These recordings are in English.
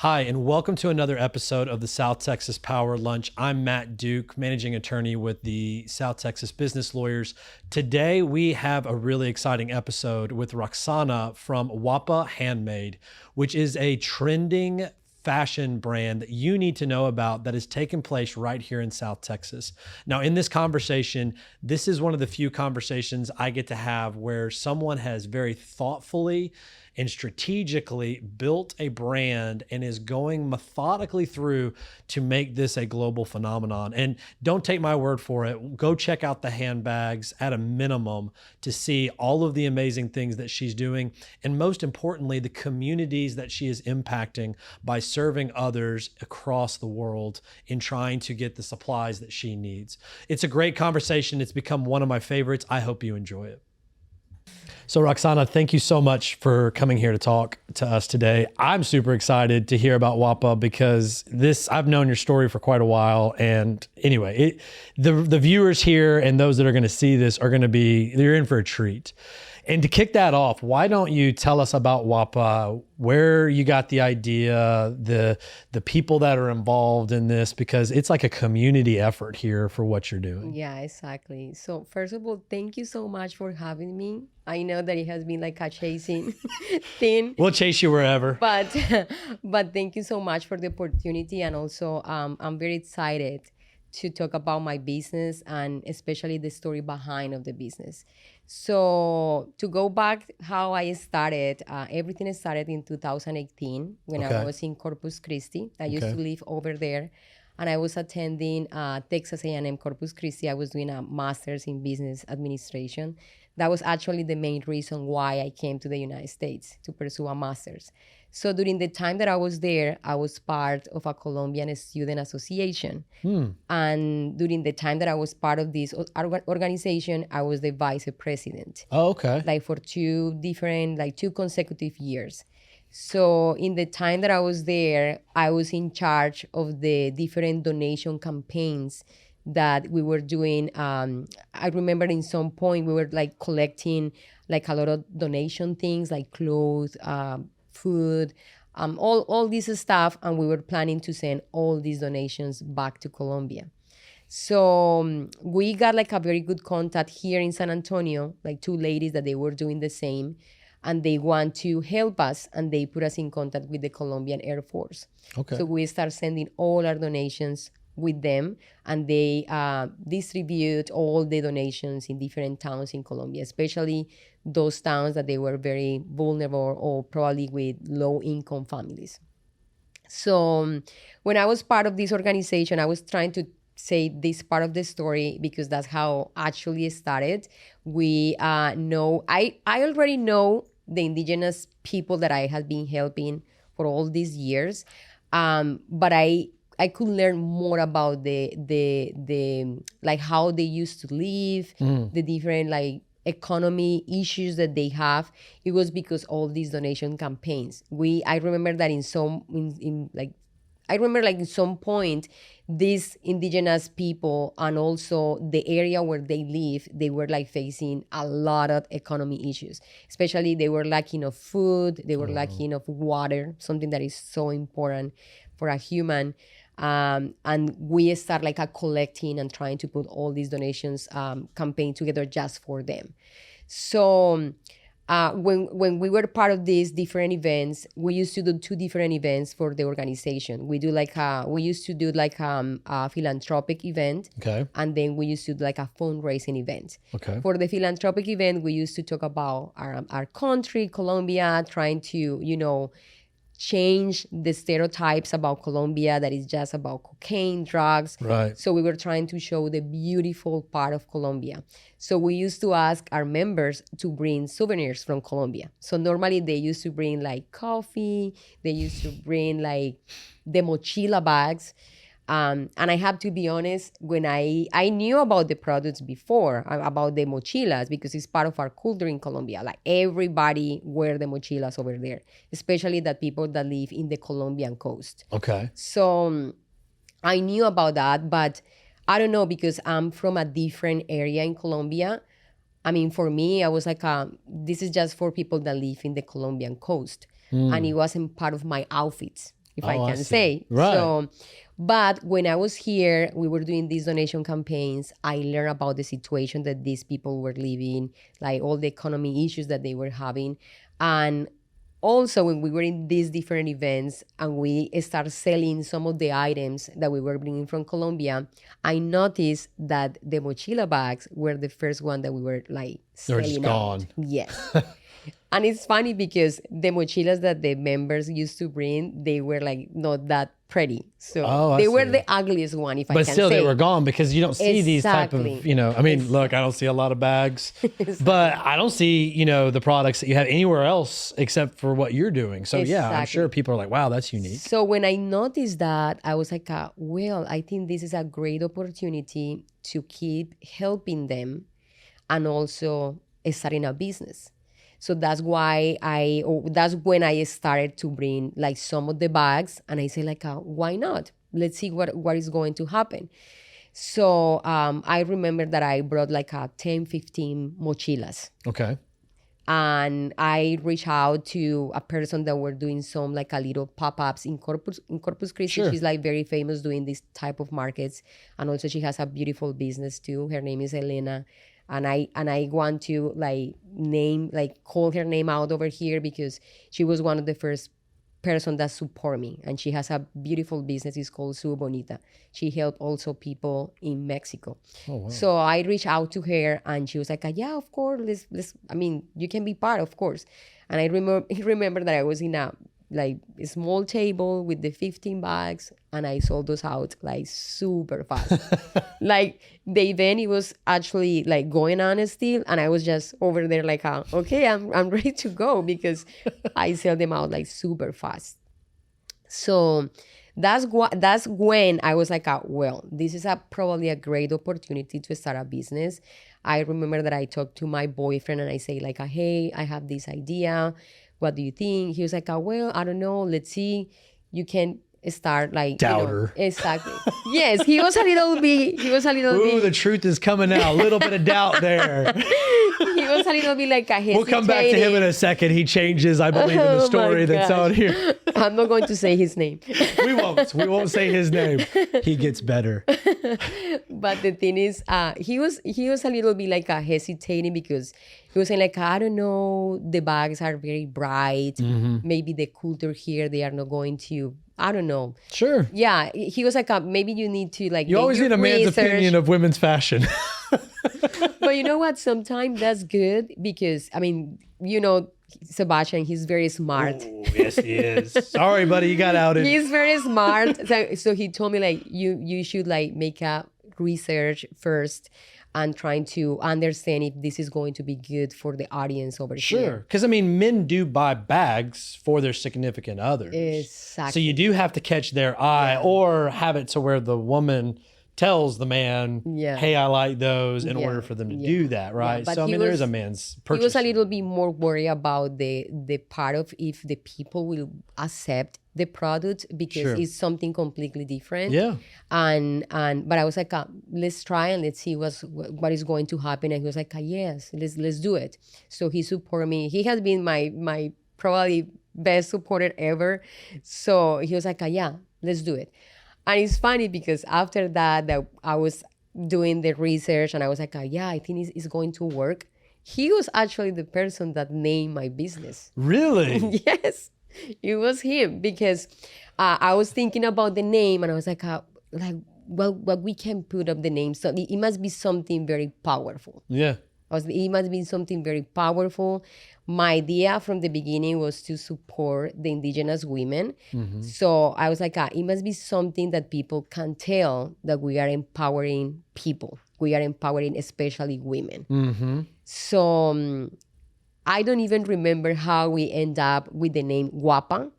Hi, and welcome to another episode of the South Texas Power Lunch. I'm Matt Duke, managing attorney with the South Texas Business Lawyers. Today, we have a really exciting episode with Roxana from WAPA Handmade, which is a trending fashion brand that you need to know about that has taken place right here in South Texas. Now, in this conversation, this is one of the few conversations I get to have where someone has very thoughtfully and strategically built a brand and is going methodically through to make this a global phenomenon. And don't take my word for it. Go check out the handbags at a minimum to see all of the amazing things that she's doing. And most importantly, the communities that she is impacting by serving others across the world in trying to get the supplies that she needs. It's a great conversation. It's become one of my favorites. I hope you enjoy it. So Roxana, thank you so much for coming here to talk to us today. I'm super excited to hear about WAPA because I've known your story for quite a while. And anyway, the viewers here and those that are going to see this are going to they're in for a treat. And to kick that off, why don't you tell us about WAPA, where you got the idea, the people that are involved in this, because it's like a community effort here for what you're doing. Yeah, exactly. So first of all, thank you so much for having me. I know that it has been like a chasing thing. We'll chase you wherever. But thank you so much for the opportunity. And also, I'm very excited to talk about my business and especially the story behind of the business. So to go back how I started, everything started in 2018 when I was in Corpus Christi. I used to live over there. And I was attending Texas A&M Corpus Christi. I was doing a master's in business administration. That was actually the main reason why I came to the United States to pursue a master's. So during the time that I was there, I was part of a Colombian student association. And during the time that I was part of this organization, I was the vice president. Oh, okay. Like for two consecutive years. So in the time that I was there, I was in charge of the different donation campaigns that we were doing. I remember in some point we were like collecting like a lot of donation things like clothes, food, all this stuff. And we were planning to send all these donations back to Colombia. So we got like a very good contact here in San Antonio, like two ladies that they were doing the same. And they want to help us, and they put us in contact with the Colombian Air Force. Okay. So we start sending all our donations with them, and they distribute all the donations in different towns in Colombia, especially those towns that they were very vulnerable or probably with low-income families. So when I was part of this organization, I was trying to say this part of the story because that's how actually it started. I already know the indigenous people that I had been helping for all these years, but I could learn more about the like how they used to live, the different like economy issues that they have. It was because all these donation campaigns. I remember that in some point, these indigenous people and also the area where they live, they were like facing a lot of economy issues. Especially they were lacking of food, they were lacking of water, something that is so important for a human. And we start like collecting and trying to put all these donations campaign together just for them. So when we were part of these different events, we used to do two different events for the organization. We used to do a philanthropic event, and then we used to do like a fundraising event. For the philanthropic event, we used to talk about our country, Colombia, trying to, change the stereotypes about Colombia that is just about cocaine, drugs. Right. So we were trying to show the beautiful part of Colombia. So we used to ask our members to bring souvenirs from Colombia. So normally they used to bring like coffee, they used to bring like the mochila bags. And I have to be honest, when I knew about the products before, about the mochilas, because it's part of our culture in Colombia. Like everybody wear the mochilas over there, especially the people that live in the Colombian coast. Okay. So I knew about that, but I don't know, because I'm from a different area in Colombia. I mean, for me, I was like, this is just for people that live in the Colombian coast. And it wasn't part of my outfits. if Oh, I I can see. say. Right. So, but when I was here, we were doing these donation campaigns. I learned about the situation that these people were living, like all the economy issues that they were having. And also when we were in these different events and we started selling some of the items that we were bringing from Colombia, I noticed that the mochila bags were the first one that we were like They were just selling out. gone. Yes. And it's funny because the mochilas that the members used to bring, they were like not that pretty. So Oh, I they were see. the ugliest one, if I But can still, say. they were gone because you don't see these type of, Exactly. I mean, look, I don't see a lot of bags, but I don't see, the products that you have anywhere else except for what you're doing. So yeah, I'm sure Exactly. people are like, wow, that's unique. So when I noticed that, I was like, well, I think this is a great opportunity to keep helping them and also starting a business. So that's why that's when I started to bring like some of the bags, and I say like, why not? Let's see what is going to happen. So I remember that I brought like 10, 15 mochilas. Okay. And I reached out to a person that were doing some like a little pop-ups in Corpus Christi. Sure. She's like very famous doing this type of markets. And also she has a beautiful business too. Her name is Elena. And I want to call her name out over here because she was one of the first person that support me, and she has a beautiful business. It's called Su Bonita. She helped also people in Mexico. Oh, wow. So I reached out to her, and she was like, "Yeah, of course. Let's. I mean, you can be part, of course." And I remember that I was in a small table with the 15 bags, and I sold those out like super fast. Like the event, it was actually like going on still, and I was just over there like, okay, I'm ready to go because I sell them out like super fast. So that's when I was like, well, this is probably a great opportunity to start a business. I remember that I talked to my boyfriend and I say like, hey, I have this idea. What do you think? He was like, well, I don't know. Let's see. You can start like Doubter. Exactly. Yes, he was a little bit. Ooh, the truth is coming out. A little bit of doubt there. He was a little bit like a hesitating. We'll come back to him in a second. He changes, I believe, in the Oh story my that's gosh. on here. I'm not going to say his name. We won't say his name. He gets better. But the thing is, he was a little bit like hesitating because he was saying like, I don't know, the bags are very bright. Maybe the culture here, they are not going to, I don't know. Sure. Yeah, he was like, maybe you need to like. You always need a man's opinion of women's fashion. But you know what? Sometimes that's good because, I mean, Sebastian, he's very smart. Ooh, yes, he is. Sorry, buddy, you got outed. He's very smart. So he told me like, you should like make a research first and trying to understand if this is going to be good for the audience over Sure. here. Because, I mean, men do buy bags for their significant others. Exactly. So you do have to catch their eye or have it to where the woman tells the man, hey, I like those in order for them to do that, right? But so, I mean, there is a man's purchase. He was a little bit more worried about the part of if the people will accept the product because it's something completely different. Yeah. But I was like, let's try and let's see what is going to happen. And he was like, yes, let's do it. So he supported me. He has been my probably best supporter ever. So he was like, yeah, let's do it. And it's funny because after that I was doing the research and I was like, yeah, I think it's going to work. He was actually the person that named my business. Really? Yes, it was him because I was thinking about the name and I was like, well, what we can put up the name. So it must be something very powerful. Yeah. It must be something very powerful. My idea from the beginning was to support the indigenous women. So I was like, it must be something that people can tell that we are empowering people. We are empowering especially women. So I don't even remember how we end up with the name WAPA.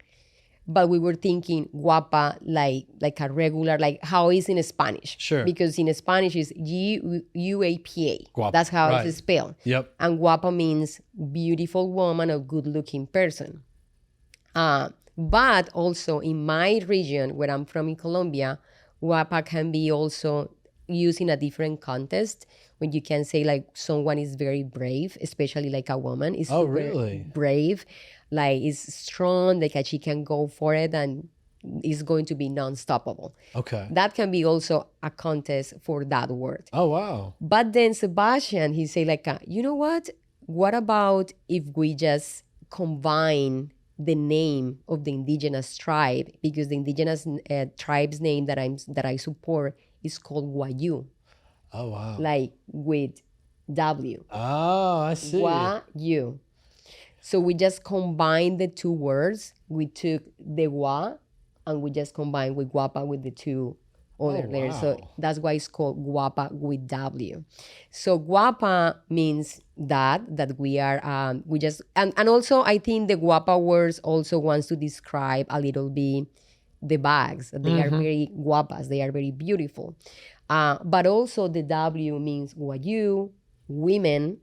But we were thinking WAPA like a regular, like how is in Spanish. Sure. Because in Spanish is UAPA. Guapa, That's how right. it's spelled. Yep. And WAPA means beautiful woman or good-looking person. But also in my region, where I'm from in Colombia, WAPA can be also used in a different context when you can say like someone is very brave, especially like a woman is super really? brave, like is strong, like she can go for it and is going to be non-stoppable. Okay. That can be also a contest for that word. Oh, wow. But then Sebastian, he say like, you know what? What about if we just combine the name of the indigenous tribe, because the indigenous tribe's name that I support is called Wayu, Oh, wow. like with W. Oh, I see. Wayu. So we just combined the two words. We took the wa and we just combined with guapa with the two other letters. wow. So that's why it's called guapa with W. So guapa means that we are, we just, and also I think the guapa words also wants to describe a little bit the bags. They are very guapas. They are very beautiful. But also the W means wayu, women.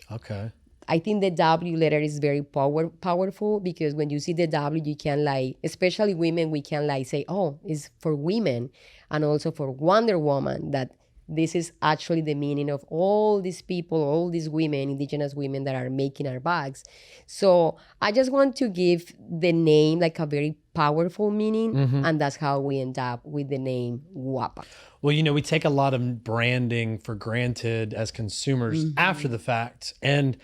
Okay. I think the W letter is very powerful, because when you see the W, you can like, especially women, we can like say, oh, it's for women, and also for Wonder Woman, that this is actually the meaning of all these people, all these women, indigenous women that are making our bags. So I just want to give the name like a very powerful meaning, and that's how we end up with the name WAPA. Well, you know, we take a lot of branding for granted as consumers after the fact. And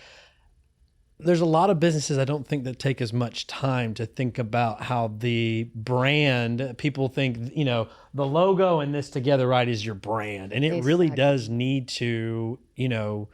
there's a lot of businesses I don't think that take as much time to think about how the brand, people think, you know, the logo and this together, right, is your brand. And it really does need to, you know,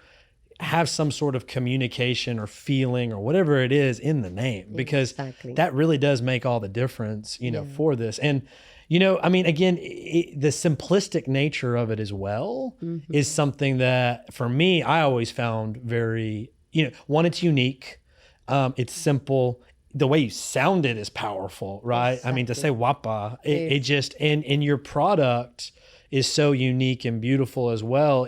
have some sort of communication or feeling or whatever it is in the name, because that really does make all the difference, you know, for this. And, you know, I mean, again, the simplistic nature of it as well is something that for me, I always found very, you know, one, it's unique. It's simple. The way you sound it is powerful, right? I mean, to say WAPA, it just, and your product is so unique and beautiful as well.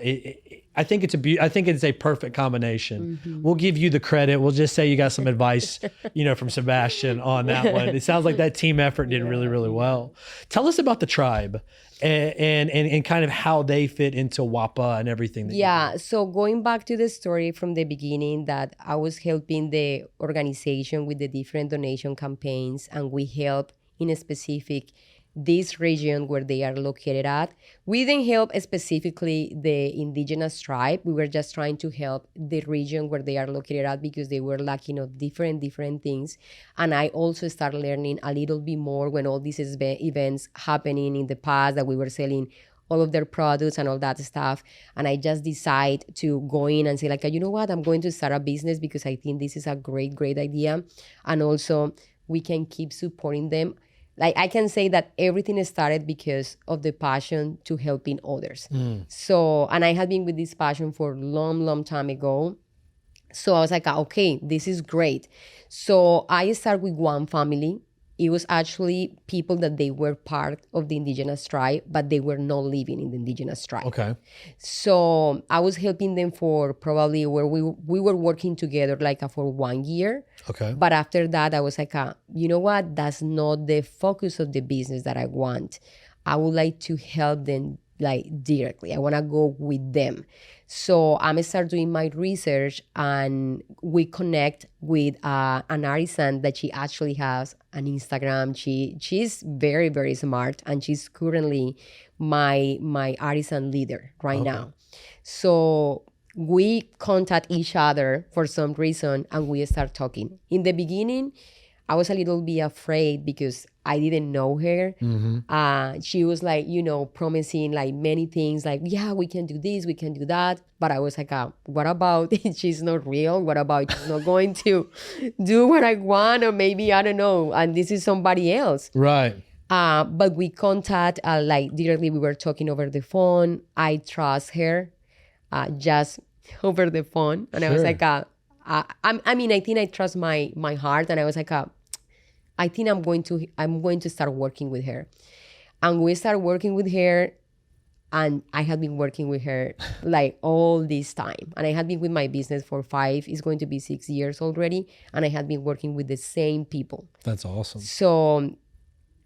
I think it's a perfect combination. We'll give you the credit. We'll just say you got some advice, you know, from Sebastian on that one. It sounds like that team effort did really, really well. Tell us about the tribe and kind of how they fit into WAPA and everything. So going back to the story from the beginning, that I was helping the organization with the different donation campaigns, and we help in a specific this region where they are located at. We didn't help specifically the indigenous tribe. We were just trying to help the region where they are located at, because they were lacking of different things. And I also started learning a little bit more when all these events happening in the past, that we were selling all of their products and all that stuff. And I just decided to go in and say like, you know what, I'm going to start a business, because I think this is a great idea. And also we can keep supporting them. Like I can say that everything started because of the passion to helping others. So, and I had been with this passion for a long time ago. So I was like, okay, this is great. So I started with one family. It was actually people that they were part of the indigenous tribe, but they were not living in the indigenous tribe. Okay. So I was helping them for probably where we were working together like for 1 year. Okay. But after that, I was like, you know what? That's not the focus of the business that I want. I would like to help them like directly. I want to go with them. So I'm start doing my research, and we connect with an artisan that she actually has an Instagram. She's very, very smart, and she's currently my artisan leader right now. So we contact each other for some reason, and we start talking. In the beginning, I was a little bit afraid because I didn't know her. She was like, you know, promising like many things, like, yeah, we can do this, we can do that. But I was like, what about she's not real? What about she's not going to do what I want? Or maybe, I don't know, and this is somebody else. Right. But we contact, like directly, we were talking over the phone. I trust her just over the phone. And I was like, I mean, I think I trust my heart. And I was like, I think I'm going to start working with her. And we started working with her, and I had been working with her like all this time. And I had been with my business for 6 years already. And I had been working with the same people. That's awesome. So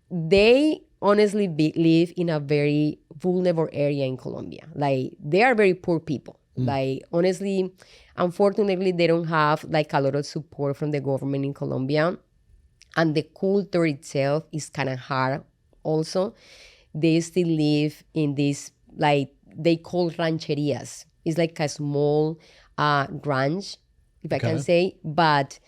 they honestly live in a very vulnerable area in Colombia. Like they are very poor people. Like honestly, unfortunately, they don't have like a lot of support from the government in Colombia. And the culture itself is kind of hard also. They still live in this, like, they call rancherias. It's like a small ranch, if I can say, but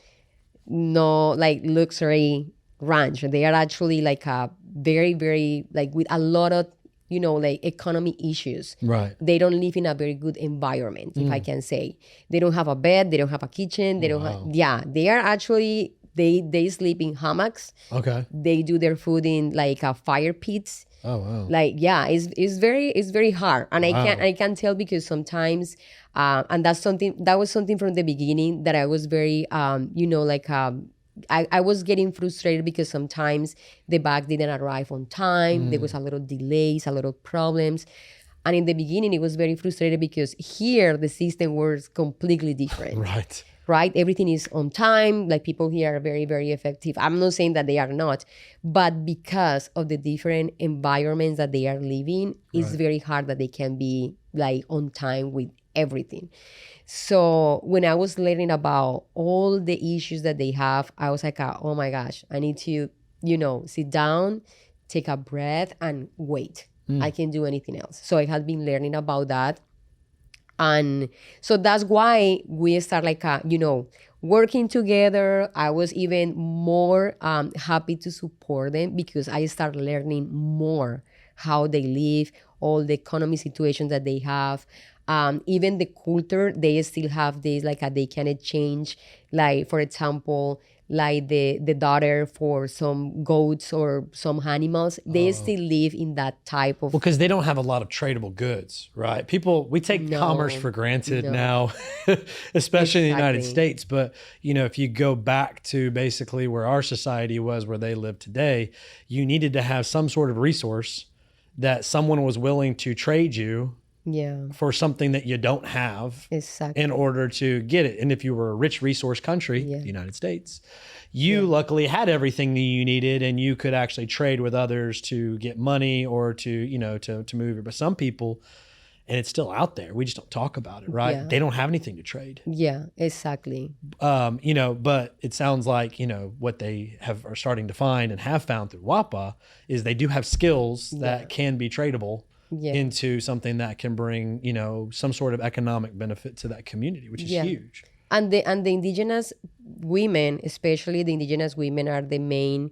no like luxury ranch. They are actually like a very, very, like, with a lot of, like economy issues. Right. They don't live in a very good environment, if I can say. They don't have a bed, they don't have a kitchen, they don't have, they are actually, they sleep in hammocks. Okay. They do their food in like a fire pits. Oh, wow. Like, it's very hard. And I can tell because sometimes, and that was something from the beginning that I was very, I was getting frustrated because sometimes the bag didn't arrive on time. There was a lot of delays, a lot of problems. And in the beginning, it was very frustrated because here the system was completely different. Right? Everything is on time. Like, people here are very, very effective. I'm not saying that they are not, but because of the different environments that they are living, it's very hard that they can be like on time with everything. So when I was learning about all the issues that they have, I was like, oh my gosh, I need to, sit down, take a breath and wait. I can't do anything else. So I had been learning about that. And so that's why we start like, working together. I was even more happy to support them because I started learning more how they live, all the economy situations that they have. Even the culture, they still have this, like, they can exchange, like, for example, like the daughter for some goats or some animals. They still live in that type of... Well, because they don't have a lot of tradable goods, right? We take commerce for granted now, especially in the United States. But, if you go back to basically where our society was, where they live today, you needed to have some sort of resource that someone was willing to trade you for something that you don't have in order to get it. And if you were a rich resource country, the United States, you luckily had everything that you needed and you could actually trade with others to get money or to, to move it. But some people, and it's still out there, we just don't talk about it, right? They don't have anything to trade. Yeah, exactly. But it sounds like, what they are starting to find and have found through WAPA is they do have skills that can be tradable into something that can bring, some sort of economic benefit to that community, which is huge. And the indigenous women, especially the indigenous women, are the main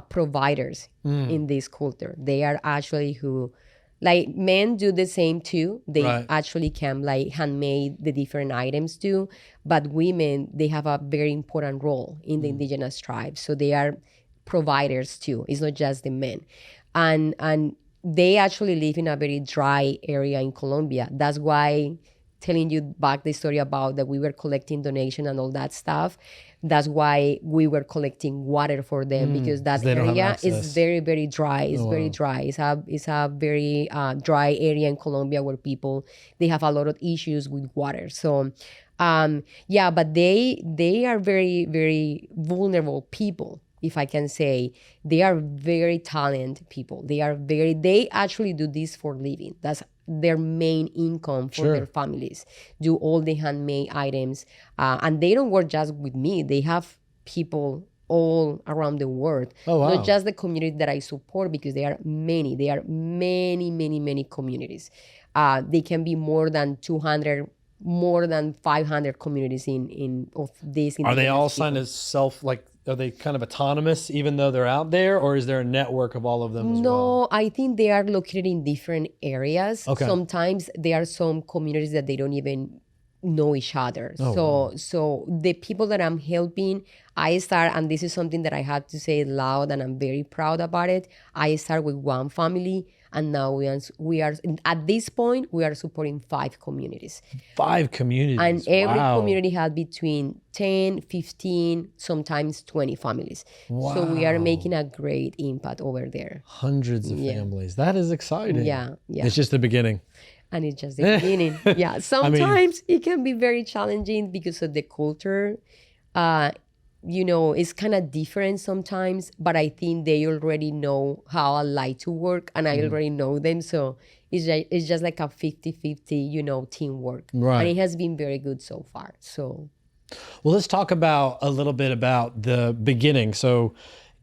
providers in this culture. They are actually who, like, men do the same too. They actually can, like, handmade the different items too. But women, they have a very important role in the indigenous tribes. So they are providers too. It's not just the men. And they actually live in a very dry area in Colombia. That's why, telling you back the story about that we were collecting donation and all that stuff, that's why we were collecting water for them, because that area is very, very dry. It's very dry. It's a very dry area in Colombia where people, they have a lot of issues with water. So but they are very, very vulnerable people, if I can say. They are very talented people. They actually do this for living. That's their main income for their families. Do all the handmade items. And they don't work just with me. They have people all around the world. Not just the community that I support, because there are many. There are many, many, many communities. They can be more than 200, more than 500 communities in of this. Are they all signed as are they kind of autonomous even though they're out there, or is there a network of all of them as well? No, I think they are located in different areas. Sometimes there are some communities that they don't even know each other. So the people that I'm helping, I start, and this is something that I have to say loud and I'm very proud about it. I start with one family, and now we are at this point, we are supporting 5 communities. 5 communities. And every community has between 10, 15, sometimes 20 families. So we are making a great impact over there. Hundreds of families. That is exciting. Yeah. It's just the beginning. And it's just the beginning. Sometimes it can be very challenging because of the culture. It's kind of different sometimes, but I think they already know how I like to work, and I already know them. So it's just like a 50-50, teamwork. And it has been very good so far. So Well, let's talk about a little bit about the beginning. So,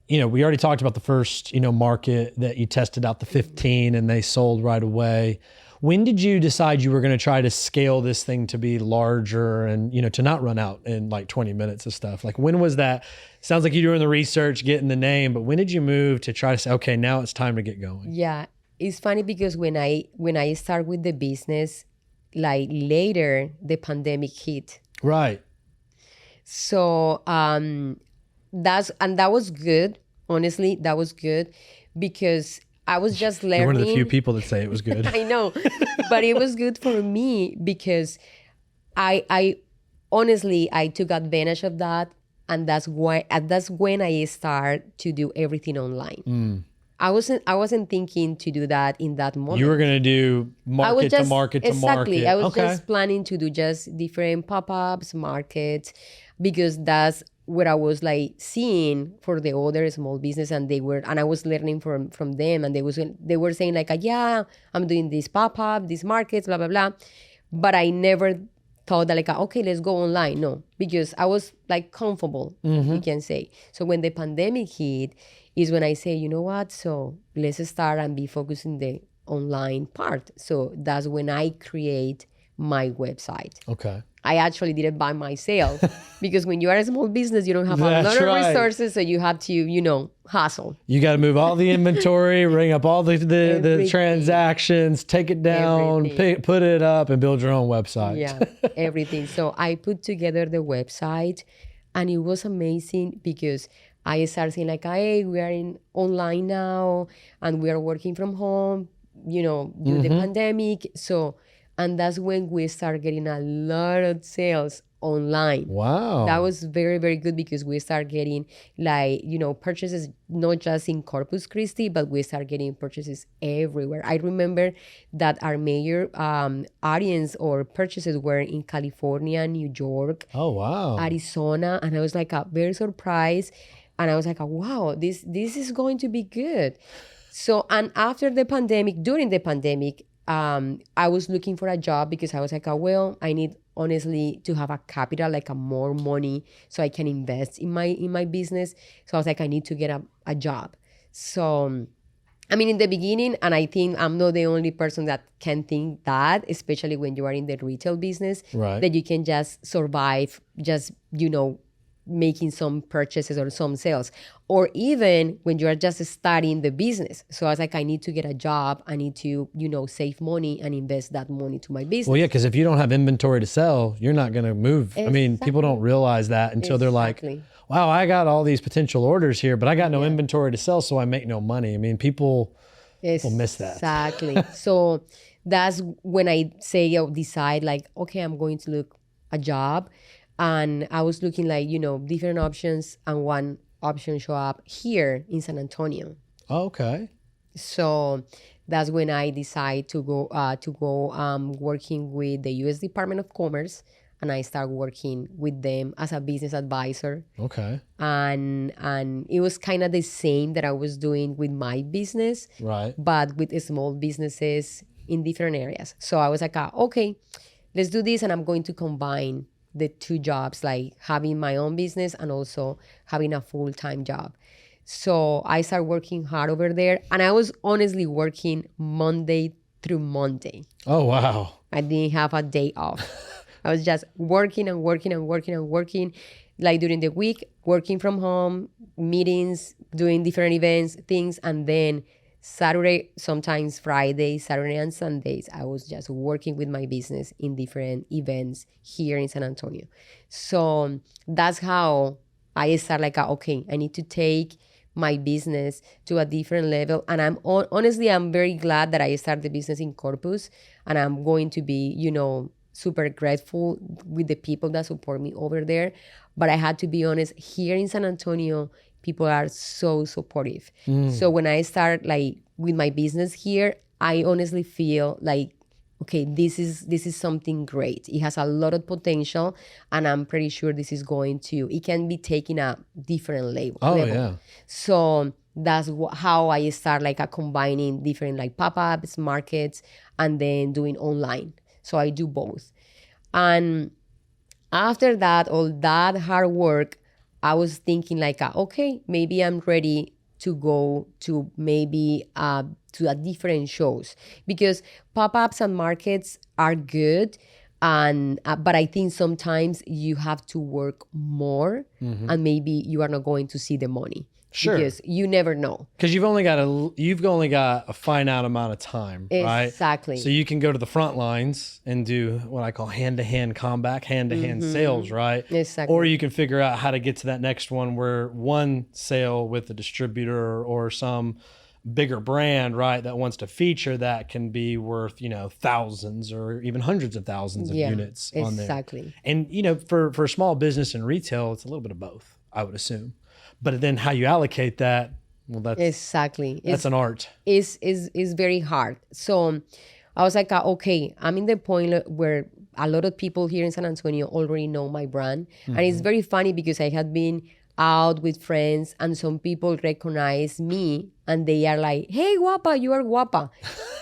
we already talked about the first, market that you tested out the 15 and they sold right away. When did you decide you were going to try to scale this thing to be larger and, to not run out in like 20 minutes of stuff? Like, when was that? Sounds like you're doing the research, getting the name, but when did you move to try to say, okay, now it's time to get going? Yeah, it's funny because when I start with the business, like later the pandemic hit. Right. So that was good. Honestly, that was good because I was just learning. You're one of the few people that say it was good. I know, but it was good for me because I honestly I took advantage of that, and that's when I start to do everything online. I wasn't thinking to do that in that moment. You were going to do market to market to exactly. market. I was just planning to do just different pop-ups, markets, because that's what I was like seeing for the other small business, and I was learning from them, and they were saying like, yeah, I'm doing this pop-up, these markets, blah blah blah, but I never thought that like, okay, let's go online. No, because I was like comfortable, you can say. So when the pandemic hit, is when I say, you know what? So let's start and be focused in the online part. So that's when I create my website. Okay. I actually did it by myself because when you are a small business, you don't have a lot That's of right. resources. So you have to, hustle. You got to move all the inventory, ring up all the Everything. transactions, take it down, Everything. put it up, and build your own website. Yeah, everything. So I put together the website, and it was amazing because I started saying like, hey, we are in online now, and we are working from home, due to the pandemic. So, and that's when we start getting a lot of sales online. Wow. That was very, very good because we start getting like, purchases, not just in Corpus Christi, but we start getting purchases everywhere. I remember that our major audience or purchases were in California, New York, Oh, wow. Arizona. And I was like very surprised. And I was like, wow, this is going to be good. So, and after the pandemic, during the pandemic, I was looking for a job because I was like, well, I need honestly to have a capital, like a more money so I can invest in my business. So I was like, I need to get a job. So, I mean, in the beginning, and I think I'm not the only person that can think that, especially when you are in the retail business, Right. that you can just survive, just, making some purchases or some sales, or even when you are just starting the business. So I was like, I need to get a job. I need to, save money and invest that money to my business. Well, yeah, because if you don't have inventory to sell, you're not going to move. I mean, people don't realize that until they're like, wow, I got all these potential orders here, but I got no inventory to sell, so I make no money. I mean, people will miss that. Exactly. So that's when I say, decide like, okay, I'm going to look a job. And I was looking like, different options, and one option show up here in San Antonio. Okay. So that's when I decide to go working with the U.S. Department of Commerce, and I start working with them as a business advisor. Okay. And it was kind of the same that I was doing with my business, Right. but with small businesses in different areas. So I was like, okay, let's do this, and I'm going to combine the two jobs, like having my own business and also having a full-time job. So I started working hard over there, and I was honestly working Monday through Monday. Oh, wow. I didn't have a day off. I was just working and working and working and working, like during the week, working from home, meetings, doing different events, things, and then Saturday, sometimes Friday, Saturday and Sundays, I was just working with my business in different events here in San Antonio. So that's how I started like, okay, I need to take my business to a different level. And honestly, I'm very glad that I started the business in Corpus, and I'm going to be, super grateful with the people that support me over there. But I had to be honest, here in San Antonio, people are so supportive. So when I start like with my business here, I honestly feel like, okay, this is something great. It has a lot of potential, and I'm pretty sure this is it can be taken a different level. Oh, yeah. So that's how I start like combining different like pop-ups, markets, and then doing online. So I do both. And After that, all that hard work, I was thinking like, okay, maybe I'm ready to go to maybe to a different shows, because pop-ups and markets are good, and but I think sometimes you have to work more, and maybe you are not going to see the money. Sure. Because you never know. Because you've only got a finite amount of time, right? Exactly. So you can go to the front lines and do what I call hand-to-hand combat, hand-to-hand sales, right? Exactly. Or you can figure out how to get to that next one where one sale with a distributor or some bigger brand, right, that wants to feature that can be worth, thousands or even hundreds of thousands of units on there. Exactly. And, for a small business and retail, it's a little bit of both, I would assume. But then how you allocate that, well, that's exactly. That's an art. Is very hard. So I was like, okay, I'm in the point where a lot of people here in San Antonio already know my brand. And it's very funny because I had been out with friends and some people recognize me and they are like, hey, guapa, you are guapa.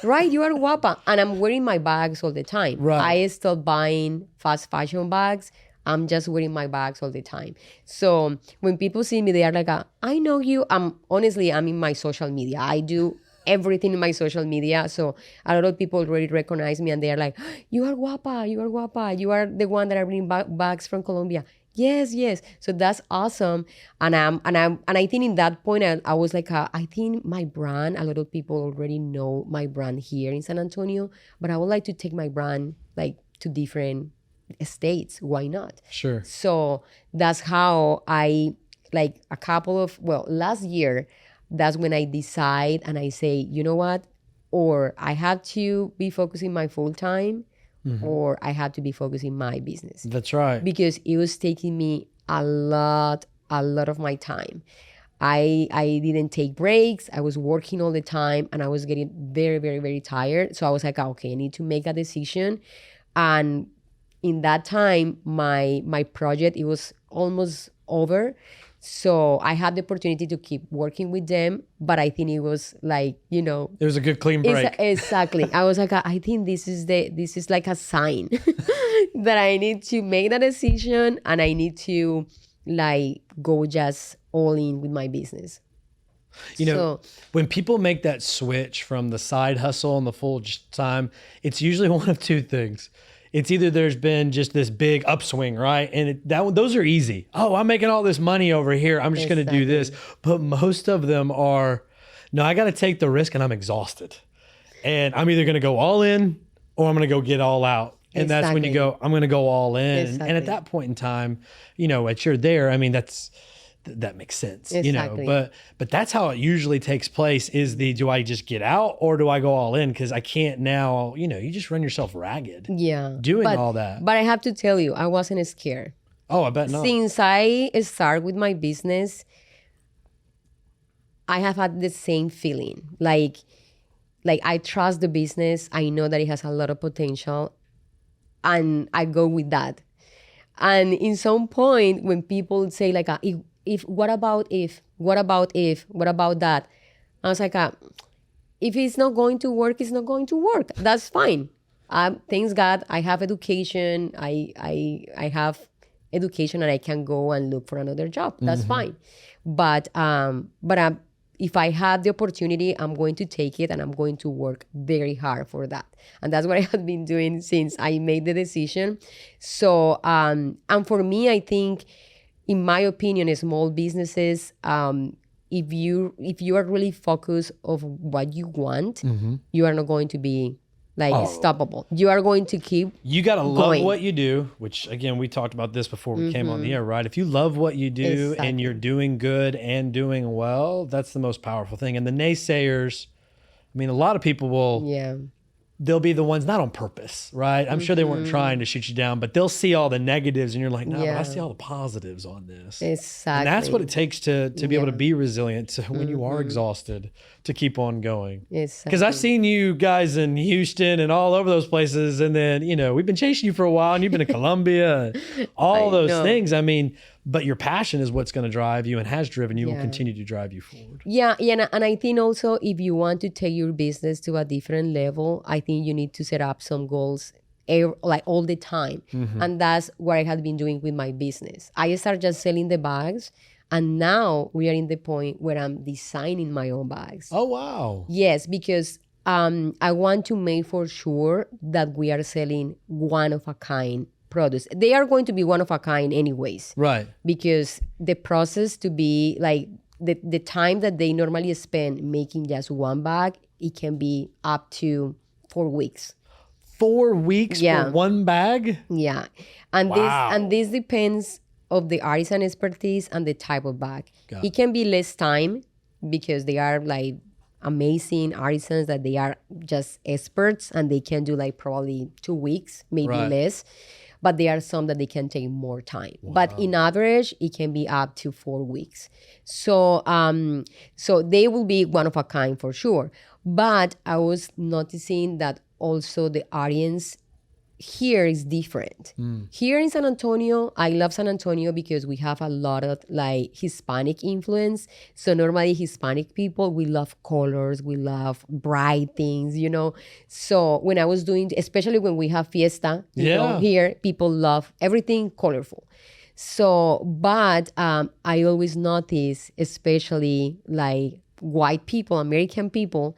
Right, you are guapa. And I'm wearing my bags all the time. Right. I stopped buying fast fashion bags. I'm just wearing my bags all the time. So when people see me, they are like, I know you. I'm in my social media. I do everything in my social media. So a lot of people already recognize me and they are like, you are guapa, you are guapa. You are the one that are bringing bags from Colombia. Yes, yes. So that's awesome. And I think in that point, I was like, I think my brand, a lot of people already know my brand here in San Antonio, but I would like to take my brand like to different states. Why not? Sure. So that's how I, like last year, that's when I decide and I say, you know what? Or I have to be focusing my full time, or I have to be focusing my business. That's right. Because it was taking me a lot of my time. I didn't take breaks. I was working all the time and I was getting very, very, very tired. So I was like, okay, I need to make a decision. And in that time, my project, it was almost over. So I had the opportunity to keep working with them, but I think it was like, it was a good clean break. Exactly. I was like, I think this is like a sign that I need to make that decision and I need to like go just all in with my business. When people make that switch from the side hustle and the full time, it's usually one of two things. It's either there's been just this big upswing, right? And those are easy. Oh, I'm making all this money over here. I'm just going to do this. But most of them are, no, I got to take the risk and I'm exhausted. And I'm either going to go all in or I'm going to go get all out. And that's when you go, I'm going to go all in. And at that point in time, you're there. I mean, that makes sense, but that's how it usually takes place is do I just get out or do I go all in? Cause I can't now, you just run yourself ragged. Yeah. Doing all that. But I have to tell you, I wasn't scared. Oh, I bet not. Since I started with my business, I have had the same feeling. Like I trust the business. I know that it has a lot of potential and I go with that. And in some point when people say like, what about that? I was like, if it's not going to work, it's not going to work. That's fine. Thanks God, I have education. I have education and I can go and look for another job. That's fine. But if I have the opportunity, I'm going to take it and I'm going to work very hard for that. And that's what I have been doing since I made the decision. So, and for me, I think, in my opinion, small businesses, if you are really focused of what you want, you are not going to be stoppable. You are going to keep You got to love what you do, which again, we talked about this before we came on the air, right? If you love what you do and you're doing good and doing well, that's the most powerful thing. And the naysayers, I mean, a lot of people they'll be the ones not on purpose, right? I'm sure they weren't trying to shoot you down, but they'll see all the negatives and you're like, no, but I see all the positives on this. Exactly. And that's what it takes to be able to be resilient when you are exhausted, to keep on going. Exactly. Because I've seen you guys in Houston and all over those places. And then, we've been chasing you for a while and you've been in Colombia, all those things. I mean, but your passion is what's going to drive you and has driven you and will continue to drive you forward. Yeah. And I think also if you want to take your business to a different level, I think you need to set up some goals like all the time. And that's what I had been doing with my business. I started just selling the bags, and now we are in the point where I'm designing my own bags. Oh, wow. Yes, because I want to make for sure that we are selling one-of-a-kind products. They are going to be one-of-a-kind anyways. Right. Because the process to be like the time that they normally spend making just one bag, it can be up to 4 weeks. 4 weeks Yeah. for one bag? Yeah. And Wow. this depends of the artisan expertise and the type of bag. Got It can be less time because they are like amazing artisans that they are just experts and they can do like probably 2 weeks, maybe Right. less. But there are some that they can take more time. But in average, it can be up to 4 weeks. So so they will be one of a kind for sure. But I was noticing that also the audience here is different. Here in San Antonio, I love San Antonio because we have a lot of like Hispanic influence. So normally Hispanic people, we love colors, we love bright things, you know. So when I was doing, especially when we have fiesta, you know, Yeah. here people love everything colorful. So, but I always notice, especially like white people, American people,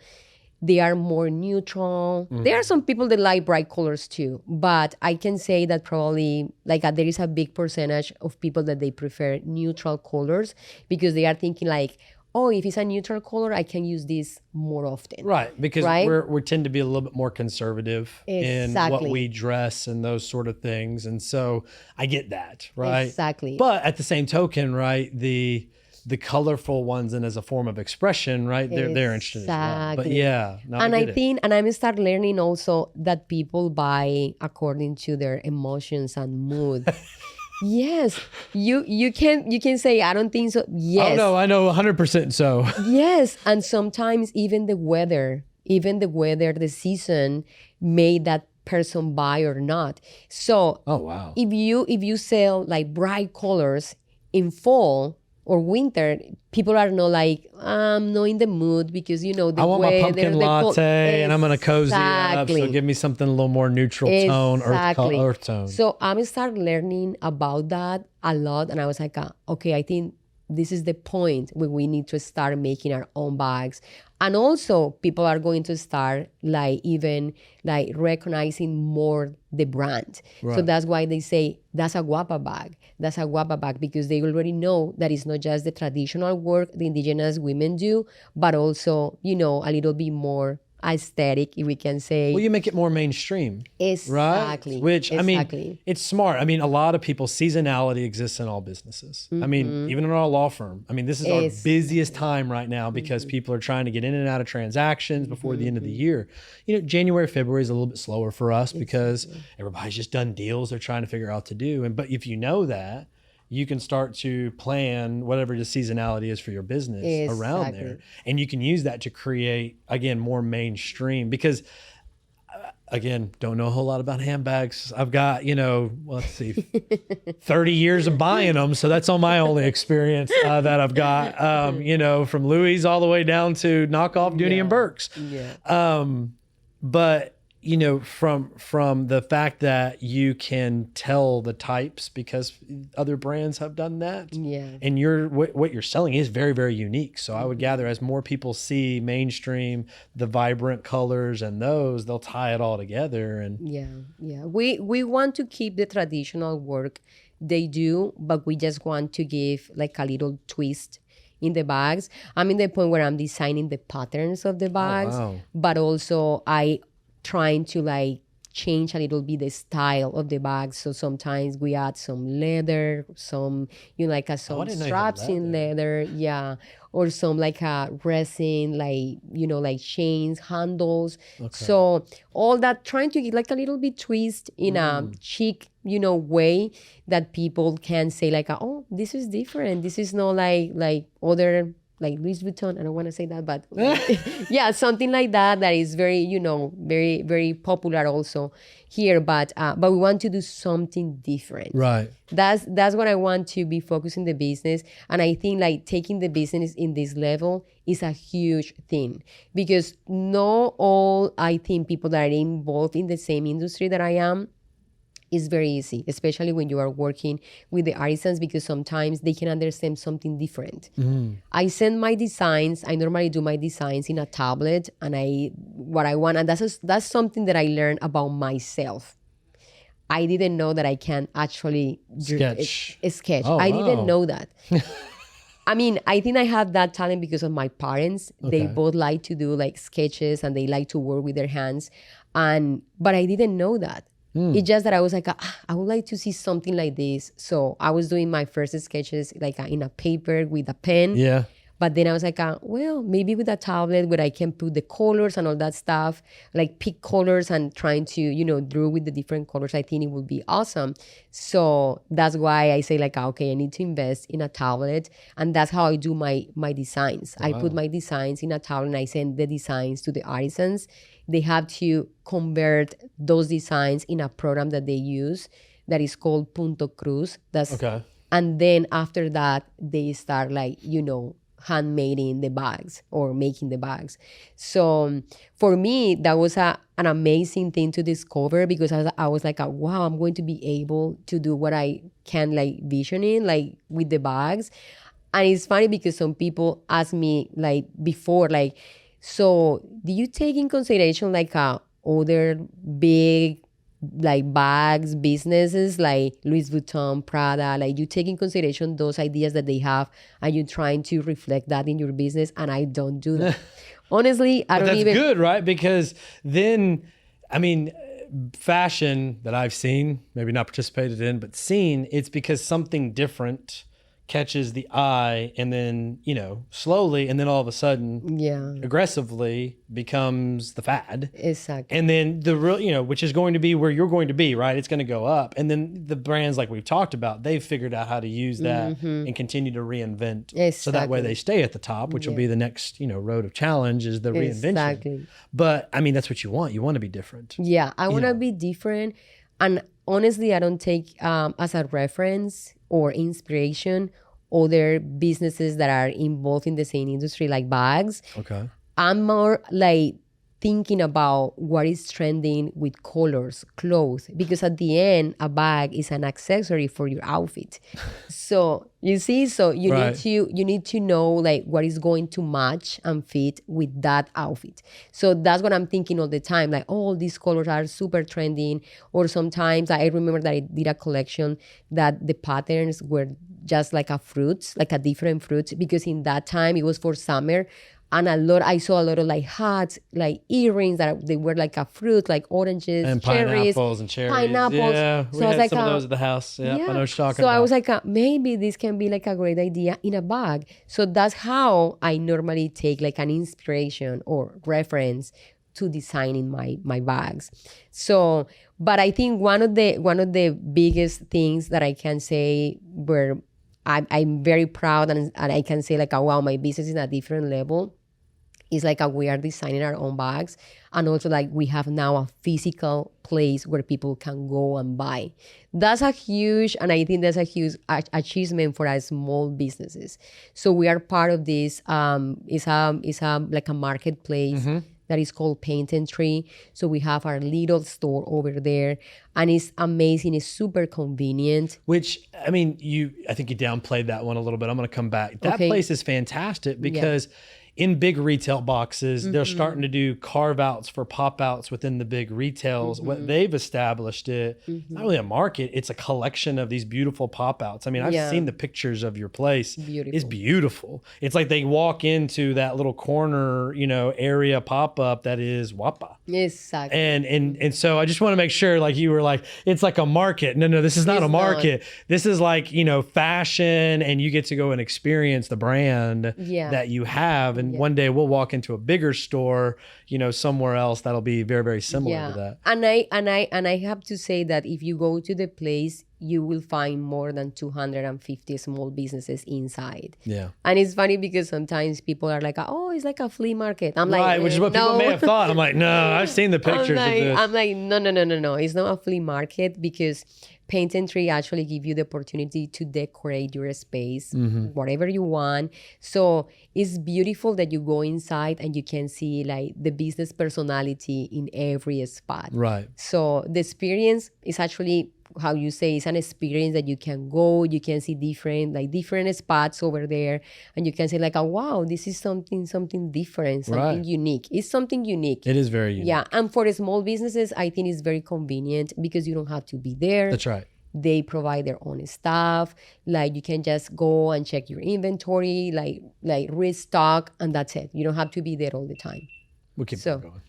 they are more neutral. There are some people that like bright colors too, but I can say that probably like there is a big percentage of people that they prefer neutral colors because they are thinking like, oh, if it's a neutral color, I can use this more often. Right, because Right? we tend to be a little bit more conservative in what Exactly. we dress and those sort of things, and so I get that, right? Exactly. But at the same token, right, the colorful ones and as a form of expression, right? They're interested as well. But Exactly. yeah, no, And I I get it. think, and I'm start learning also that people buy according to their emotions and mood. Yes, you can say I don't think so. Yes, Oh no, I know 100% so. yes, and sometimes even the weather, the season, made that person buy or not. So Oh wow. if you sell like bright colors in fall or winter, people are not like, I'm not in the mood because you know the I want my weather, pumpkin the latte and I'm gonna cozy up. So Exactly. give me something a little more neutral tone, Exactly. earth tone. So I'm start learning about that a lot, and I was like, okay, I think this is the point where we need to start making our own bags. And also people are going to start like even like recognizing more the brand. So Right. that's why they say that's a WAPA bag. That's a WAPA bag because they already know that it's not just the traditional work the indigenous women do, but also, you know, a little bit more aesthetic, if we can say. Well, you make it more mainstream. Exactly. Right? Which, I Exactly. mean, it's smart. I mean, a lot of people, seasonality exists in all businesses. I mean, even in our law firm. I mean, this is our busiest time right now because people are trying to get in and out of transactions before the end of the year. You know, January, February is a little bit slower for us because everybody's just done deals they're trying to figure out what to do. But if you know that, you can start to plan whatever the seasonality is for your business around there. Exactly. And you can use that to create, again, more mainstream because again, don't know a whole lot about handbags. I've got, you know, let's see, 30 years of buying them. So that's all my only experience that I've got, you know, from Louis all the way down to knockoff Dooney and Burke's. Yeah. But, you know, from the fact that you can tell the types because other brands have done that. Yeah. And what you're selling is very, very unique. So I would gather as more people see mainstream, the vibrant colors and those, they'll tie it all together. And Yeah. We want to keep the traditional work they do, but we just want to give like a little twist in the bags. I'm in the point where I'm designing the patterns of the bags, wow. but also I trying to like change a little bit the style of the bags. So sometimes we add some leather, some, you know, like some didn't know you had straps in leather. Yeah. Or some like a resin, like, you know, like chains, handles. So all that, trying to get like a little bit twist in a chic, you know, way that people can say like, oh, this is different. This is not like other like Louis Vuitton. I don't want to say that, but yeah, something like that. That is very, very, very popular also here. But we want to do something different. Right. That's what I want to be focusing the business. And I think like taking the business in this level is a huge thing, because not all, I think, people that are involved in the same industry that I am, is very easy, especially when you are working with the artisans, because sometimes they can understand something different. I send my designs. I normally do my designs in a tablet, and what I want, and that's something that I learned about myself. I didn't know that I can actually sketch. Oh, I wow. didn't know that. I mean, I think I had that talent because of my parents. Okay. They both like to do like sketches, and they like to work with their hands. But I didn't know that. It's just that I was like, I would like to see something like this. So I was doing my first sketches like in a paper with a pen. Yeah. But then I was like, well, maybe with a tablet where I can put the colors and all that stuff, like pick colors and trying to, draw with the different colors. I think it would be awesome. So that's why I say like, okay, I need to invest in a tablet. And that's how I do my designs. Wow. I put my designs in a tablet and I send the designs to the artisans. They have to convert those designs in a program that they use that is called Punto Cruz. Okay. And then after that, they start like, handmaking the bags or making the bags. So for me, that was an amazing thing to discover, because I was like, wow, I'm going to be able to do what I can like visioning like with the bags. And it's funny because some people ask me like before, like, so do you take in consideration like other big like bags businesses like Louis Vuitton, Prada, like you take in consideration those ideas that they have and you're trying to reflect that in your business? And I don't do that. Honestly, I don't even. That's good, right? Because then, I mean, fashion that I've seen, maybe not participated in, but seen, it's because something different catches the eye, and then, slowly, and then all of a sudden, aggressively becomes the fad. Exactly. And then the real, which is going to be where you're going to be, right? It's going to go up. And then the brands like we've talked about, they've figured out how to use that and continue to reinvent. Exactly. So that way they stay at the top, which will be the next, road of challenge, is the reinvention. Exactly. But I mean, that's what you want. You want to be different. Yeah, I want to be different. And honestly, I don't take as a reference or inspiration other businesses that are involved in the same industry like bags. Okay. I'm more like thinking about what is trending with colors, clothes, because at the end, a bag is an accessory for your outfit. So you see, you need to know like what is going to match and fit with that outfit. So that's what I'm thinking all the time. Like, oh, these colors are super trending. Or sometimes I remember that I did a collection that the patterns were just like a different fruits, because in that time it was for summer. And I saw a lot of like hats, like earrings that they were like a fruit, like oranges, and cherries, pineapples and cherries. pineapples. Yeah, we I was had like, some of those at the house. Yeah, I know what you're talking so about. I was like, maybe this can be like a great idea in a bag. So that's how I normally take like an inspiration or reference to designing my bags. So, but I think one of the biggest things that I can say where I'm very proud and I can say like, wow, my business is at a different level. It's like we are designing our own bags, and also like we have now a physical place where people can go and buy. That's a huge, and I think that's a huge achievement for our small businesses. So we are part of this. It's like a marketplace that is called Paint and Tree. So we have our little store over there, and it's amazing. It's super convenient. Which, I mean, I think you downplayed that one a little bit. I'm going to come back. That place is fantastic because in big retail boxes, they're starting to do carve outs for pop outs within the big retails. What they've established it's not really a market, it's a collection of these beautiful pop outs. I mean, I've seen the pictures of your place. It's beautiful. It's like they walk into that little corner, area pop up that is WAPA. Exactly. And so I just want to make sure, like you were like, it's like a market. No, this is not a market. This is like, fashion, and you get to go and experience the brand that you have. And one day we'll walk into a bigger store, somewhere else that'll be very, very similar to that. And I have to say that if you go to the place, you will find more than 250 small businesses inside. Yeah. And it's funny because sometimes people are like, oh, it's like a flea market. I'm like, Right, which is what people no. may have thought. I'm like, no, I've seen the pictures of this. I'm like, no. It's not a flea market because Paint and Tree actually give you the opportunity to decorate your space, whatever you want. So it's beautiful that you go inside and you can see like the business personality in every spot. Right. So the experience is actually, how you say, it's an experience that you can go, you can see different spots over there, and you can say like, oh wow, this is something different, something unique. It's something unique. It is very unique. Yeah, and for the small businesses, I think it's very convenient because you don't have to be there. That's right. They provide their own stuff. Like you can just go and check your inventory, like restock, and that's it. You don't have to be there all the time. We'll keep going.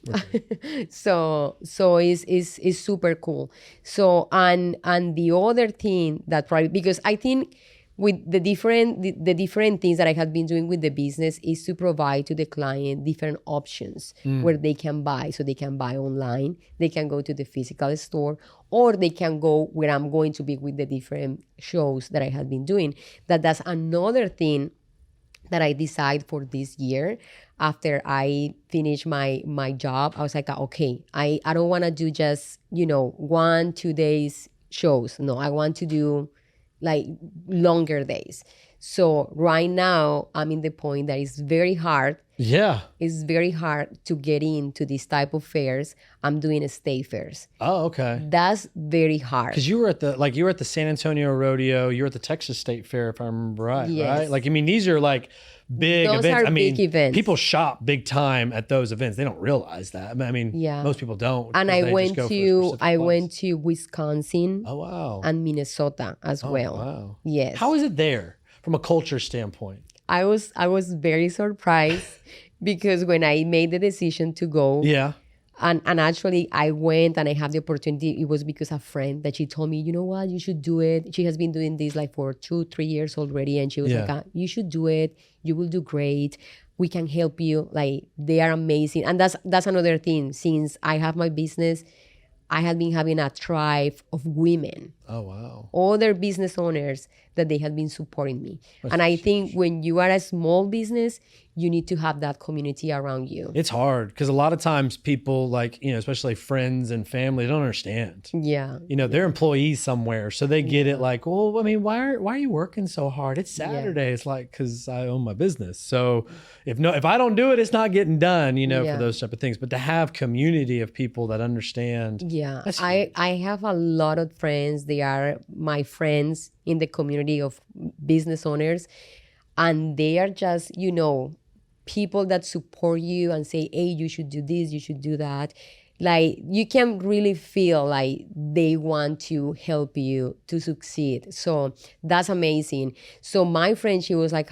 So it's super cool. So and the other thing that probably, because I think with the different things that I have been doing with the business is to provide to the client different options where they can buy. So they can buy online, they can go to the physical store, or they can go where I'm going to be with the different shows that I have been doing. That's another thing that I decide for this year. After I finish my job, I was like, okay, I don't want to do just, 1-2 days shows. No, I want to do like longer days. So right now I'm in the point that it's very hard. Yeah. It's very hard to get into this type of fairs. I'm doing state fairs. Oh, okay. That's very hard. Because you were at the San Antonio Rodeo, you were at the Texas State Fair, if I remember right. Yes. Right? Like, I mean, these are like big Those events. are big events. People shop big time at those events. They don't realize that. I mean, most people don't. And I went to Wisconsin. Oh, wow. And Minnesota as well. Wow. Yes. How is it there from a culture standpoint? I was very surprised because when I made the decision to go, and actually I went and I had the opportunity. It was because a friend that she told me, you know what, you should do it. She has been doing this like for 2-3 years already, and she was like, you should do it. You will do great. We can help you. Like, they are amazing. And that's another thing. Since I have my business, I have been having a tribe of women. Oh, wow. Other business owners that they have been supporting me. And I think when you are a small business, you need to have that community around you. It's hard because a lot of times people, like, especially friends and family, don't understand. Yeah. They're employees somewhere. So they get it like, well, I mean, why are you working so hard? It's Saturday. It's like, because I own my business. So if I don't do it, it's not getting done, for those type of things. But to have community of people that understand. Yeah. I have a lot of friends. They are my friends in the community of business owners. And they are just, people that support you and say, hey, you should do this, you should do that. Like, you can really feel like they want to help you to succeed. So that's amazing. So my friend, she was like,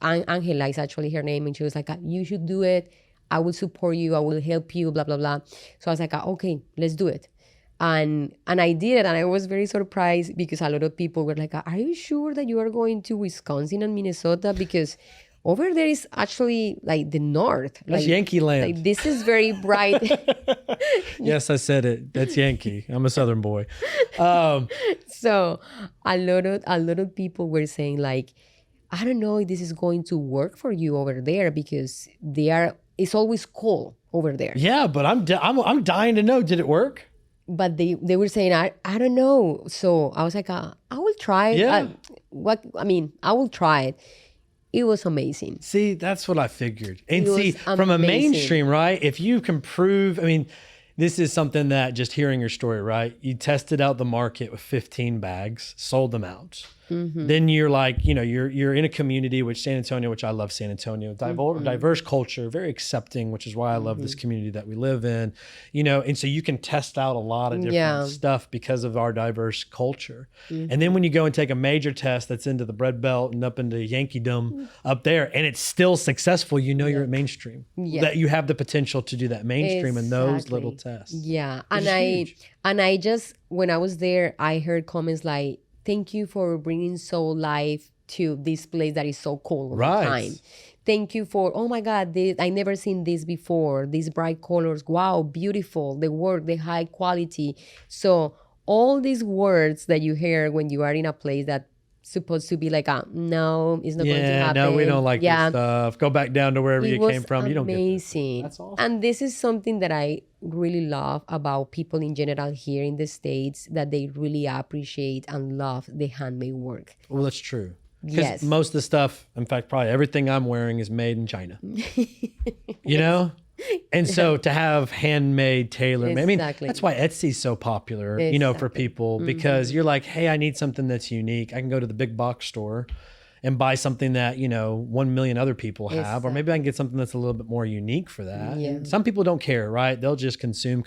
Angela is actually her name. And she was like, you should do it. I will support you. I will help you, blah, blah, blah. So I was like, okay, let's do it. And I did it, and I was very surprised because a lot of people were like, are you sure that you are going to Wisconsin and Minnesota? Because over there is actually like the north. That's Yankee land. Like, this is very bright. Yes, I said it. That's Yankee. I'm a Southern boy. So a lot of people were saying like, I don't know if this is going to work for you over there because it's always cold over there. Yeah, but I'm dying to know, did it work? But they were saying, I don't know. So I was like, I will try it. Yeah. I will try it. It was amazing. See, that's what I figured. And from a amazing. mainstream, right? If you can prove, this is something that, just hearing your story, right? You tested out the market with 15 bags, sold them out. Mm-hmm. Then you're like, you're in a community, which San Antonio, which I love San Antonio, diverse culture, very accepting, which is why I love this community that we live in, and so you can test out a lot of different stuff because of our diverse culture. Mm-hmm. And then when you go and take a major test that's into the bread belt and up into Yankeedom up there, and it's still successful, you're at mainstream, that you have the potential to do that mainstream in those little tests. Yeah. And I just, when I was there, I heard comments like, thank you for bringing soul life to this place that is so cold all the time. Thank you for, oh my God, I never seen this before. These bright colors, wow, beautiful. The work, the high quality. So all these words that you hear when you are in a place that supposed to be like, no, it's not going to happen. No, we don't like this stuff. Go back down to wherever you came from. You don't get amazing. That's awesome. And this is something that I really love about people in general here in the States, that they really appreciate and love the handmade work. Well, that's true. Because Yes. most of the stuff, in fact, probably everything I'm wearing is made in China. You know? And so to have handmade, tailored, I mean, Exactly. that's why Etsy's so popular, you know, for people, because you're like, hey, I need something that's unique. I can go to the big box store and buy something that, you know, 1 million other people have, or maybe I can get something that's a little bit more unique for that. Yeah. And some people don't care, right? They'll just consume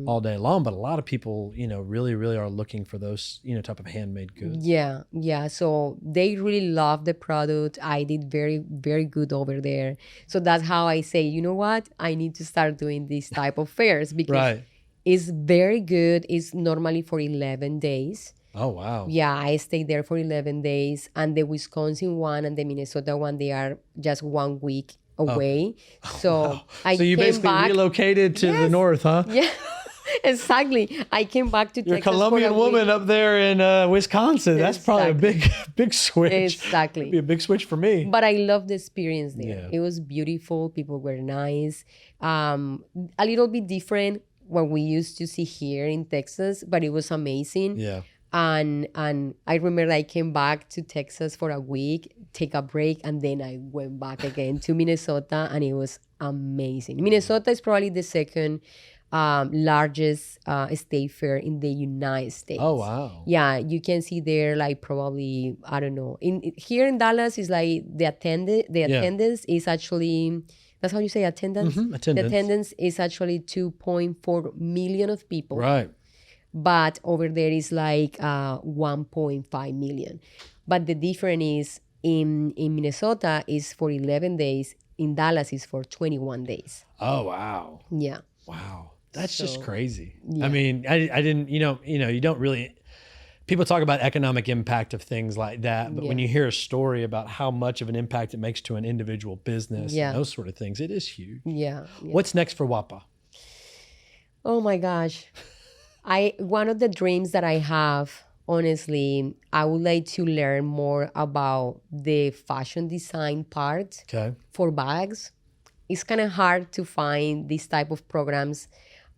all day long. But a lot of people, you know, really, really are looking for those, you know, type of handmade goods. Yeah, yeah. So they really love the product. I did very, very good over there. So that's how I say, you know what? I need to start doing this type of fairs because Right. it's very good. It's normally for 11 days. Oh, wow. Yeah, I stayed there for 11 days. And the Wisconsin one and the Minnesota one, they are just 1 week away. So I So you came basically back. relocated to the north, huh? Yeah, exactly. I came back to You're a Texas Colombian for a week. woman up there in Wisconsin. That's probably a big switch. Exactly. It'd be a big switch for me. But I love the experience there. Yeah. It was beautiful. People were nice. A little bit different what we used to see here in Texas, but it was amazing. Yeah. And I remember I came back to Texas for a week, take a break, and then I went back again to Minnesota, and it was amazing. Minnesota is probably the second largest state fair in the United States. Oh, wow. Yeah, you can see there like probably, I don't know. Here in Dallas is like the attendance is actually, that's how you say attendance? Attendance. The attendance is actually 2.4 million of people. Right. But over there is like 1.5 million. But the difference is in Minnesota is for 11 days. In Dallas is for 21 days. Oh, wow. Yeah. Wow. That's just So, crazy. yeah. I mean, I didn't, you don't really, people talk about economic impact of things like that, but when you hear a story about how much of an impact it makes to an individual business and those sort of things, it is huge. Yeah. What's next for WAPA? Oh my gosh. One of the dreams that I have, honestly, I would like to learn more about the fashion design part Okay. for bags. It's kind of hard to find these type of programs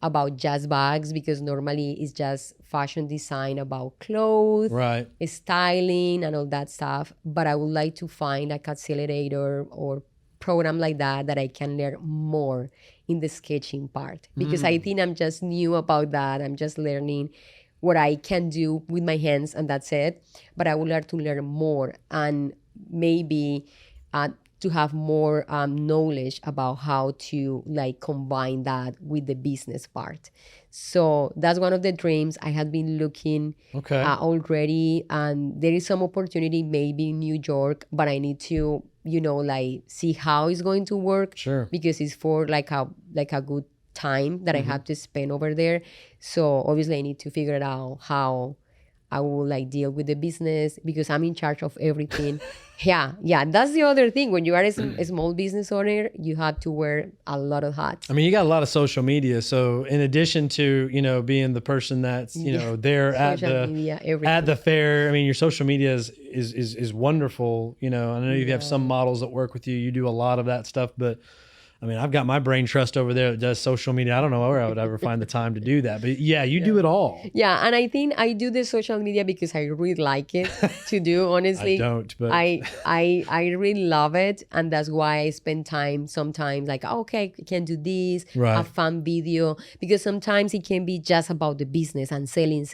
about just bags because normally it's just fashion design about clothes, Right. styling, and all that stuff. But I would like to find like accelerator or program like that I can learn more in the sketching part because I think I'm just new about that. I'm just learning what I can do with my hands and that's it. But I would like to learn more and maybe to have more knowledge about how to like combine that with the business part. So that's one of the dreams I had been looking already. And there is some opportunity maybe in New York, but I need to, like see how it's going to work. Sure. Because it's for like a good time that I have to spend over there. So obviously I need to figure it out how I will like deal with the business because I'm in charge of everything. Yeah. That's the other thing. When you are a small business owner, you have to wear a lot of hats. I mean, you got a lot of social media. So in addition to, being the person that's, there at the fair, I mean, your social media is wonderful. I know you have some models that work with you. You do a lot of that stuff, but I mean, I've got my brain trust over there that does social media. I don't know where I would ever find the time to do that. But you do it all. Yeah, and I think I do the social media because I really like it to do, honestly. I don't, but I really love it. And that's why I spend time sometimes like, okay, I can do this, a fun video. Because sometimes it can be just about the business and selling.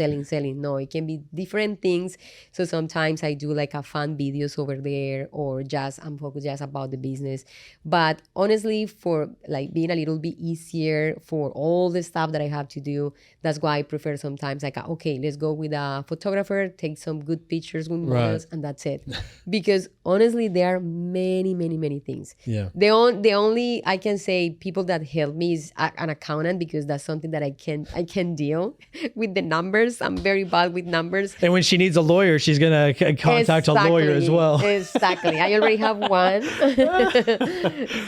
No, it can be different things. So sometimes I do like a fun videos over there or I'm focused just about the business. But honestly, for like being a little bit easier for all the stuff that I have to do. That's why I prefer sometimes like, okay, let's go with a photographer, take some good pictures with models, and that's it. Because honestly, there are many, many, many things. Yeah. The only I can say people that help me is an accountant because that's something that I can deal with the numbers. I'm very bad with numbers. And when she needs a lawyer, she's gonna contact a lawyer as well. Exactly. I already have one.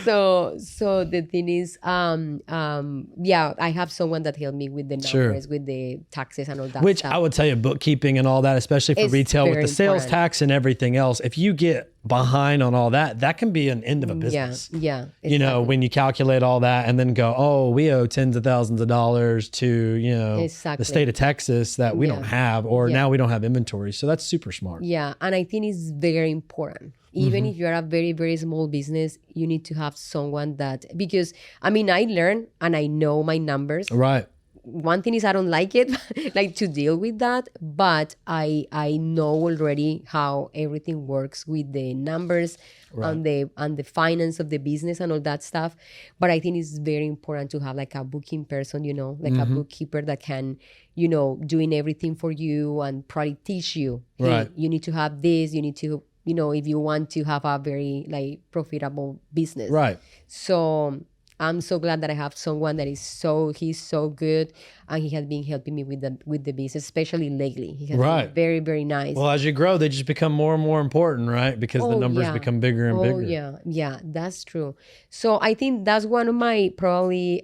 So So the thing is, yeah, I have someone that helped me with the numbers, with the taxes and all that Which stuff. I would tell you, bookkeeping and all that, especially for It's retail with very the sales important. tax and everything else. If you get behind on all that, that can be an end of a business. Yeah. Exactly. You know, when you calculate all that and then go, oh, we owe tens of thousands of dollars to, you know, the state of Texas that we don't have, or now we don't have inventory. So that's super smart. Yeah. And I think it's very important. Even if you're a very, very small business, you need to have someone that, because I mean, I learn and I know my numbers. Right. One thing is I don't like it, like to deal with that, but I know already how everything works with the numbers and the finance of the business and all that stuff. But I think it's very important to have like a booking person, you know, like a bookkeeper that can, you know, doing everything for you and probably teach you. Hey, you need to have this, you need to, you know, if you want to have a very like profitable business. Right. So I'm so glad that I have someone that is he's so good, and he has been helping me with the business, especially lately. He has been very, very nice. Well, as you grow, they just become more and more important, right? Because the numbers become bigger and bigger. Yeah, that's true. So I think that's one of my probably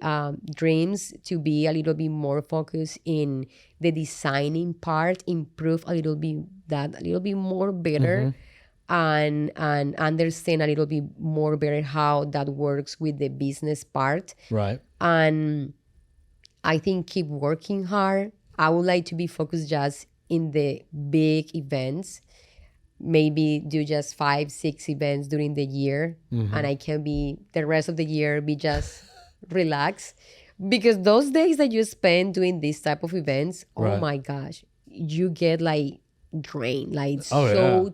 dreams, to be a little bit more focused in the designing part, improve a little bit more better. And understand a little bit more better how that works with the business part. Right. And I think keep working hard. I would like to be focused just in the big events, maybe do just 5-6 events during the year, and I can be the rest of the year be just relaxed, because those days that you spend doing this type of events, oh my gosh, you get like drained, like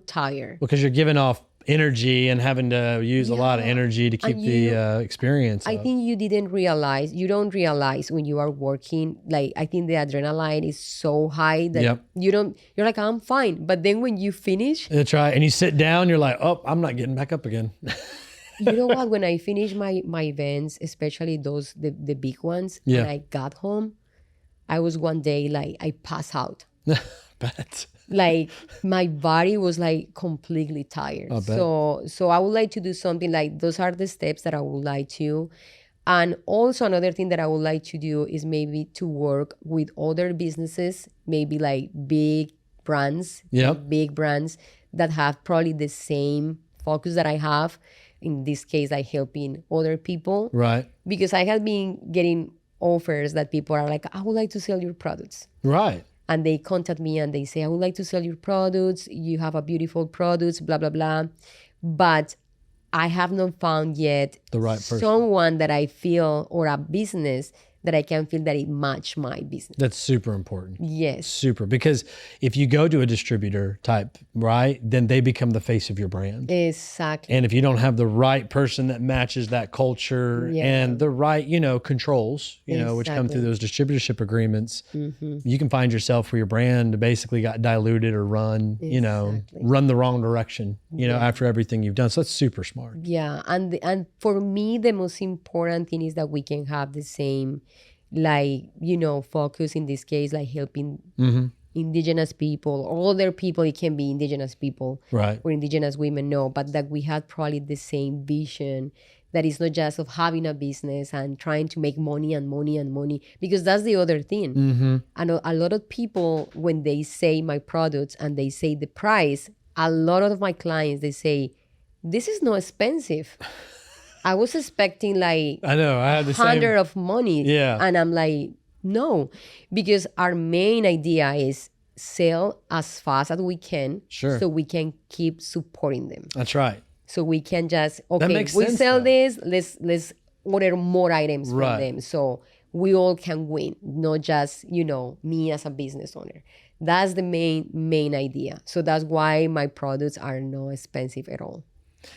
tired. Because you're giving off energy and having to use a lot of energy to keep the experience I up. think you don't realize when you are working, like I think the adrenaline is so high that you're like, I'm fine. But then when you finish, that's right, and you sit down, you're like, oh, I'm not getting back up again. You know what, when I finish my events, especially those the big ones, and I got home, I was one day like I passed out. Bet. Like my body was like completely tired. So I would like to do something like, those are the steps that I would like to. And also another thing that I would like to do is maybe to work with other businesses, maybe like big brands that have probably the same focus that I have. In this case, like helping other people. Right. Because I have been getting offers that people are like, I would like to sell your products. Right. And they contact me and they say, I would like to sell your products. You have a beautiful products, blah, blah, blah. But I have not found yet the right person, someone that I feel, or a business that I can feel that it match my business. That's super important. Yes. Super. Because if you go to a distributor type, right, then they become the face of your brand. Exactly. And if you don't have the right person that matches that culture and the right, you know, controls, you know, which come through those distributorship agreements, you can find yourself where your brand basically got diluted or run, you know, run the wrong direction, you know, after everything you've done. So that's super smart. Yeah. And for me, the most important thing is that we can have the same, like, you know, focus in this case, like helping indigenous people or other people. It can be indigenous people or indigenous women, no, but that we had probably the same vision, that is not just of having a business and trying to make money and money and money, because that's the other thing. And a lot of people, when they say my products and they say the price, a lot of my clients, they say, this is not expensive. I was expecting like I know, I had the hundred of money. Yeah. And I'm like, no, because our main idea is sell as fast as we can, so we can keep supporting them. That's right. So we can just, okay, we sell this, let's order more items from them. So we all can win, not just, you know, me as a business owner. That's the main idea. So that's why my products are not expensive at all.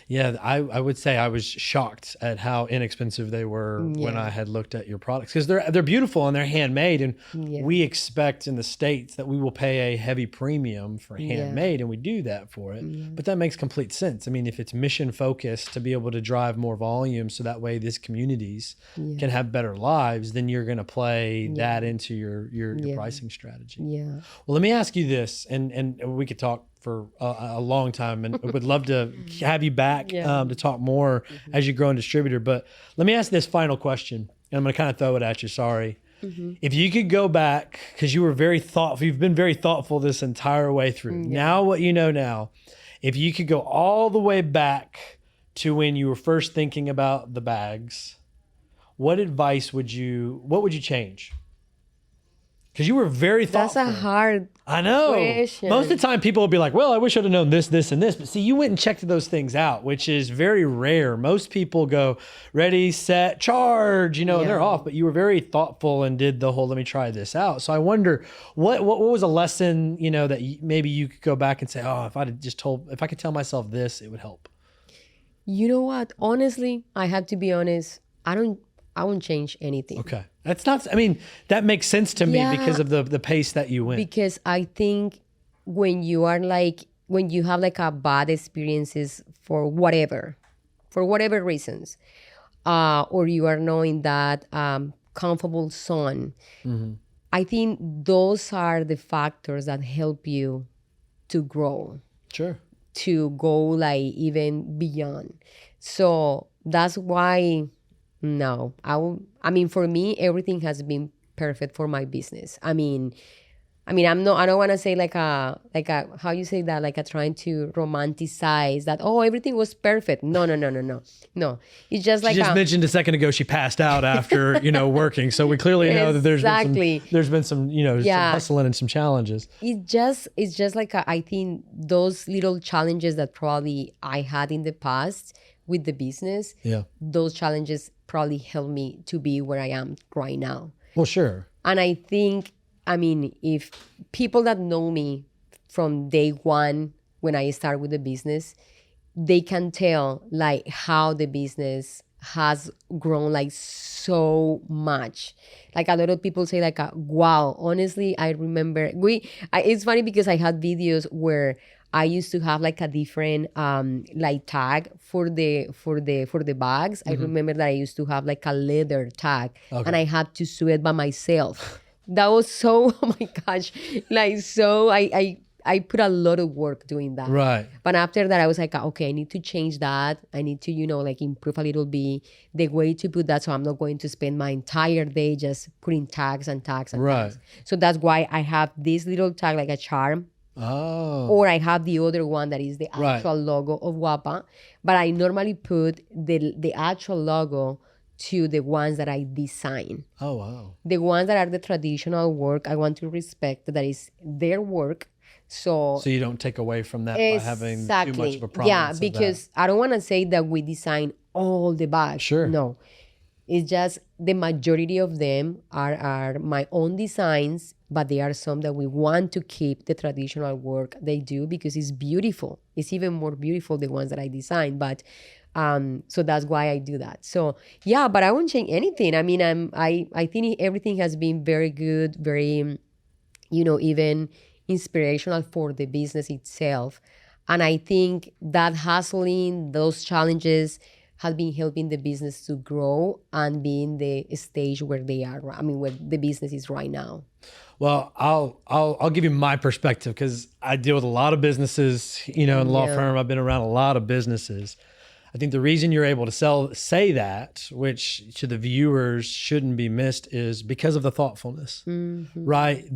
Yeah, I would say I was shocked at how inexpensive they were when I had looked at your products, because they're beautiful and they're handmade, and we expect in the States that we will pay a heavy premium for handmade, and we do that for it. But that makes complete sense. I mean, if it's mission focused to be able to drive more volume so that way these communities can have better lives, then you're going to play that into your pricing strategy. Yeah. Well, let me ask you this, and we could talk for a long time, and would love to have you back to talk more as you grow and distributor. But let me ask this final question, and I'm going to kind of throw it at you. Sorry. If you could go back, because you were very thoughtful, you've been very thoughtful this entire way through. Now, what you know now, if you could go all the way back to when you were first thinking about the bags, what would you change? Because you were very thoughtful. That's a hard I know. question. Most of the time people will be like, well, I wish I'd have known this, this, and this. But see, you went and checked those things out, which is very rare. Most people go ready, set, charge, and they're off. But you were very thoughtful and did the whole, let me try this out. So I wonder, what was a lesson, that maybe you could go back and say, oh, if I could tell myself this, it would help. You know what? Honestly, I have to be honest. I won't change anything. Okay. That makes sense to me because of the pace that you went. Because I think when you have a bad experiences for whatever reasons, or you are knowing that comfortable zone, I think those are the factors that help you to grow. Sure. To go even beyond. So that's why. No, for me, everything has been perfect for my business. I don't want to say how you say that, trying to romanticize that, oh, everything was perfect. No. It's just she just mentioned a second ago she passed out after, working. So we clearly know that there's been some, some hustling and some challenges. It's just I think those little challenges that probably I had in the past with the business, those challenges probably helped me to be where I am right now. Well, sure. And I think, if people that know me from day one when I start with the business, they can tell how the business has grown so much. A lot of people say wow, honestly, I remember it's funny because I had videos where I used to have a different tag for the bags. I remember that I used to have a leather tag, and I had to sew it by myself. That was so, oh my gosh, so I put a lot of work doing that. Right. But after that, I was okay, I need to change that. I need to, improve a little bit the way to put that, so I'm not going to spend my entire day just putting tags and tags and tags. So that's why I have this little tag, a charm. Oh. Or I have the other one that is the actual logo of WAPA. But I normally put the actual logo to the ones that I design. Oh, wow. The ones that are the traditional work, I want to respect that is their work. So you don't take away from that by having too much of a problem. Yeah, because I don't want to say that we design all the bags. Sure. No. It's just the majority of them are my own designs, but there are some that we want to keep the traditional work they do because it's beautiful. It's even more beautiful, the ones that I design. But so that's why I do that. So yeah, but I won't change anything. I think everything has been very good, very, even inspirational for the business itself. And I think that hustling, those challenges has been helping the business to grow and be in the stage where they are. Where the business is right now. Well, I'll give you my perspective because I deal with a lot of businesses, in the law firm. I've been around a lot of businesses. I think the reason you're able to say that, which to the viewers shouldn't be missed, is because of the thoughtfulness, right?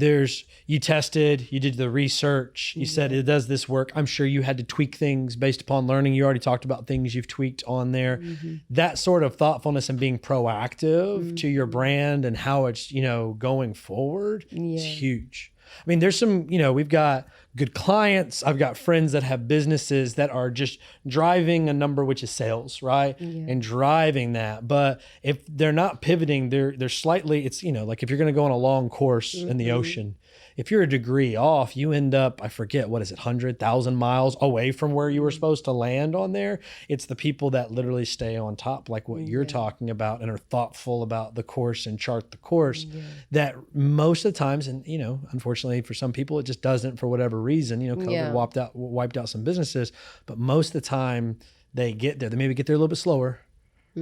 You tested, you did the research, you said it does this work. I'm sure you had to tweak things based upon learning. You already talked about things you've tweaked on there. That sort of thoughtfulness and being proactive to your brand and how it's, going forward is huge. There's some, we've got good clients. I've got friends that have businesses that are just driving a number, which is sales, right? And driving that. But if they're not pivoting, they're slightly, it's, if you're going to go on a long course in the ocean, if you're a degree off, you end up, I forget, 100,000 miles away from where you were supposed to land on there. It's the people that literally stay on top, like what you're talking about, and are thoughtful about the course and chart the course that most of the times, and, unfortunately for some people, it just doesn't for whatever reason, COVID wiped out some businesses, but most of the time they get there, they maybe get there a little bit slower.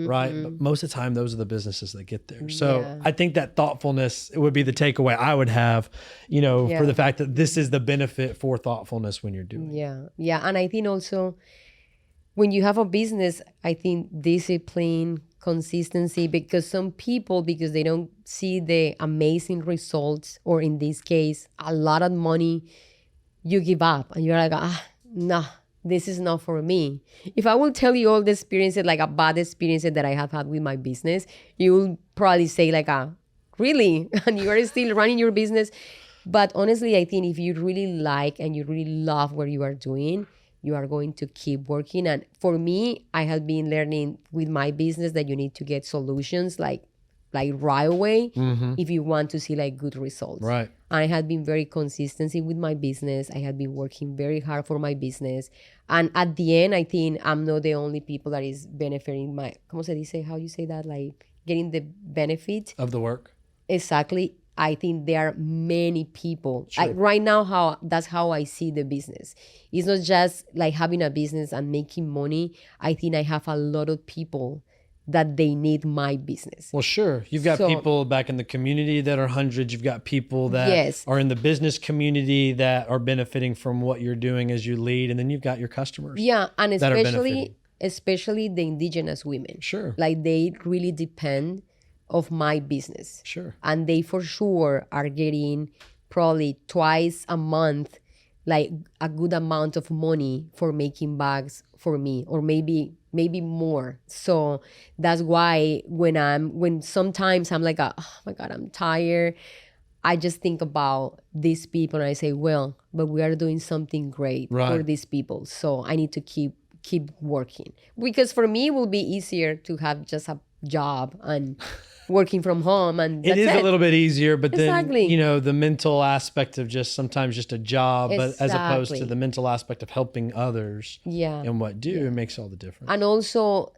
right? But most of the time, those are the businesses that get there. So Yeah. I think that thoughtfulness would be the takeaway I would have, Yeah. for the fact that this is the benefit for thoughtfulness when you're doing it. Yeah. Yeah. And I think also when you have a business, I think discipline, consistency, because some people, because they don't see the amazing results, or in this case, a lot of money, you give up and you're like, nah, this is not for me. If I will tell you all the experiences, like a bad experiences that I have had with my business, you will probably say like, really? And you are still running your business. But honestly, I think if you really like and you really love what you are doing, you are going to keep working. And for me, I have been learning with my business that you need to get solutions like right away if you want to see like good results. Right. I had been very consistency with my business. I had been working very hard for my business. And at the end, I think I'm not the only people that is benefiting my, ¿cómo se dice? How you say that? Like getting the benefit Of the work. Exactly. I think there are many people. Sure. Right now, that's how I see the business. It's not just like having a business and making money. I think I have a lot of people that they need my business. Well, sure. You've got people back in the community that are hundreds. You've got people that are in the business community that are benefiting from what you're doing as you lead. And then you've got your customers. Yeah, and especially the indigenous women. Sure. Like they really depend of my business. Sure. And they for sure are getting probably twice a month, like a good amount of money for making bags for me, or maybe more. So that's why when sometimes I'm like, oh my God, I'm tired. I just think about these people and I say, well, but we are doing something great for these people. So I need to keep working, because for me it will be easier to have just a job and working from home, and that's it is a little bit easier, but then the mental aspect of sometimes just a job, but as opposed to the mental aspect of helping others and it makes all the difference. And also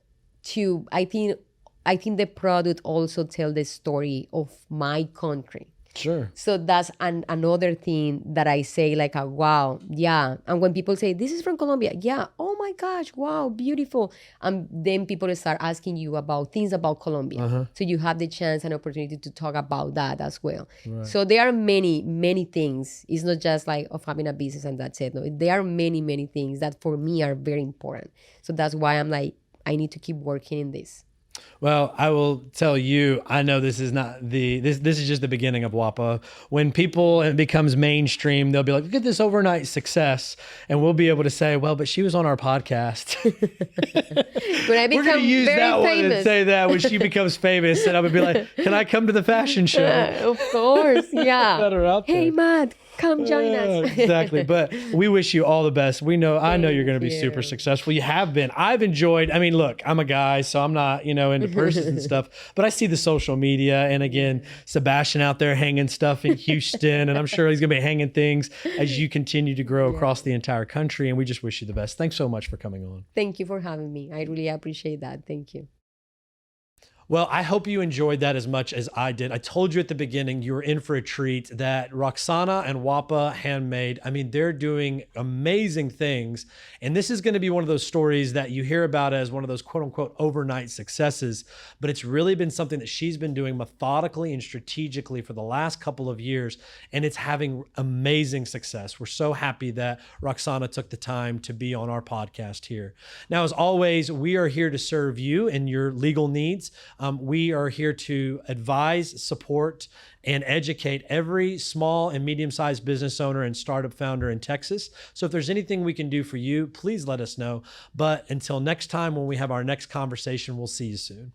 I think the product also tell the story of my country. Sure. So that's another thing that I say, like, wow, yeah. And when people say, this is from Colombia, yeah, oh my gosh, wow, beautiful. And then people start asking you about things about Colombia. So you have the chance and opportunity to talk about that as well. Right. So there are many, many things. It's not just like of having a business and that's it. No, there are many, many things that for me are very important. So that's why I'm like, I need to keep working in this. Well, I will tell you, I know this is not this is just the beginning of WAPA. When it becomes mainstream, they'll be like, look at this overnight success. And we'll be able to say, well, but she was on our podcast. When I become We're going to use very that famous. one and say that when she becomes famous. And I would be like, can I come to the fashion show? Of course, yeah. Better out there. Hey, Matt, come join us. Exactly. But we wish you all the best. I know you're going to be super successful. You have been. I've enjoyed, look, I'm a guy, so I'm not, into purses and stuff, but I see the social media, and again, Sebastian out there hanging stuff in Houston, and I'm sure he's going to be hanging things as you continue to grow across the entire country. And we just wish you the best. Thanks so much for coming on. Thank you for having me. I really appreciate that. Thank you. Well, I hope you enjoyed that as much as I did. I told you at the beginning, you were in for a treat. That Roxana and WAPA Handmade, they're doing amazing things. And this is going to be one of those stories that you hear about as one of those quote unquote overnight successes. But it's really been something that she's been doing methodically and strategically for the last couple of years. And it's having amazing success. We're so happy that Roxana took the time to be on our podcast here. Now, as always, we are here to serve you and your legal needs. We are here to advise, support, and educate every small and medium-sized business owner and startup founder in Texas. So if there's anything we can do for you, please let us know. But until next time, when we have our next conversation, we'll see you soon.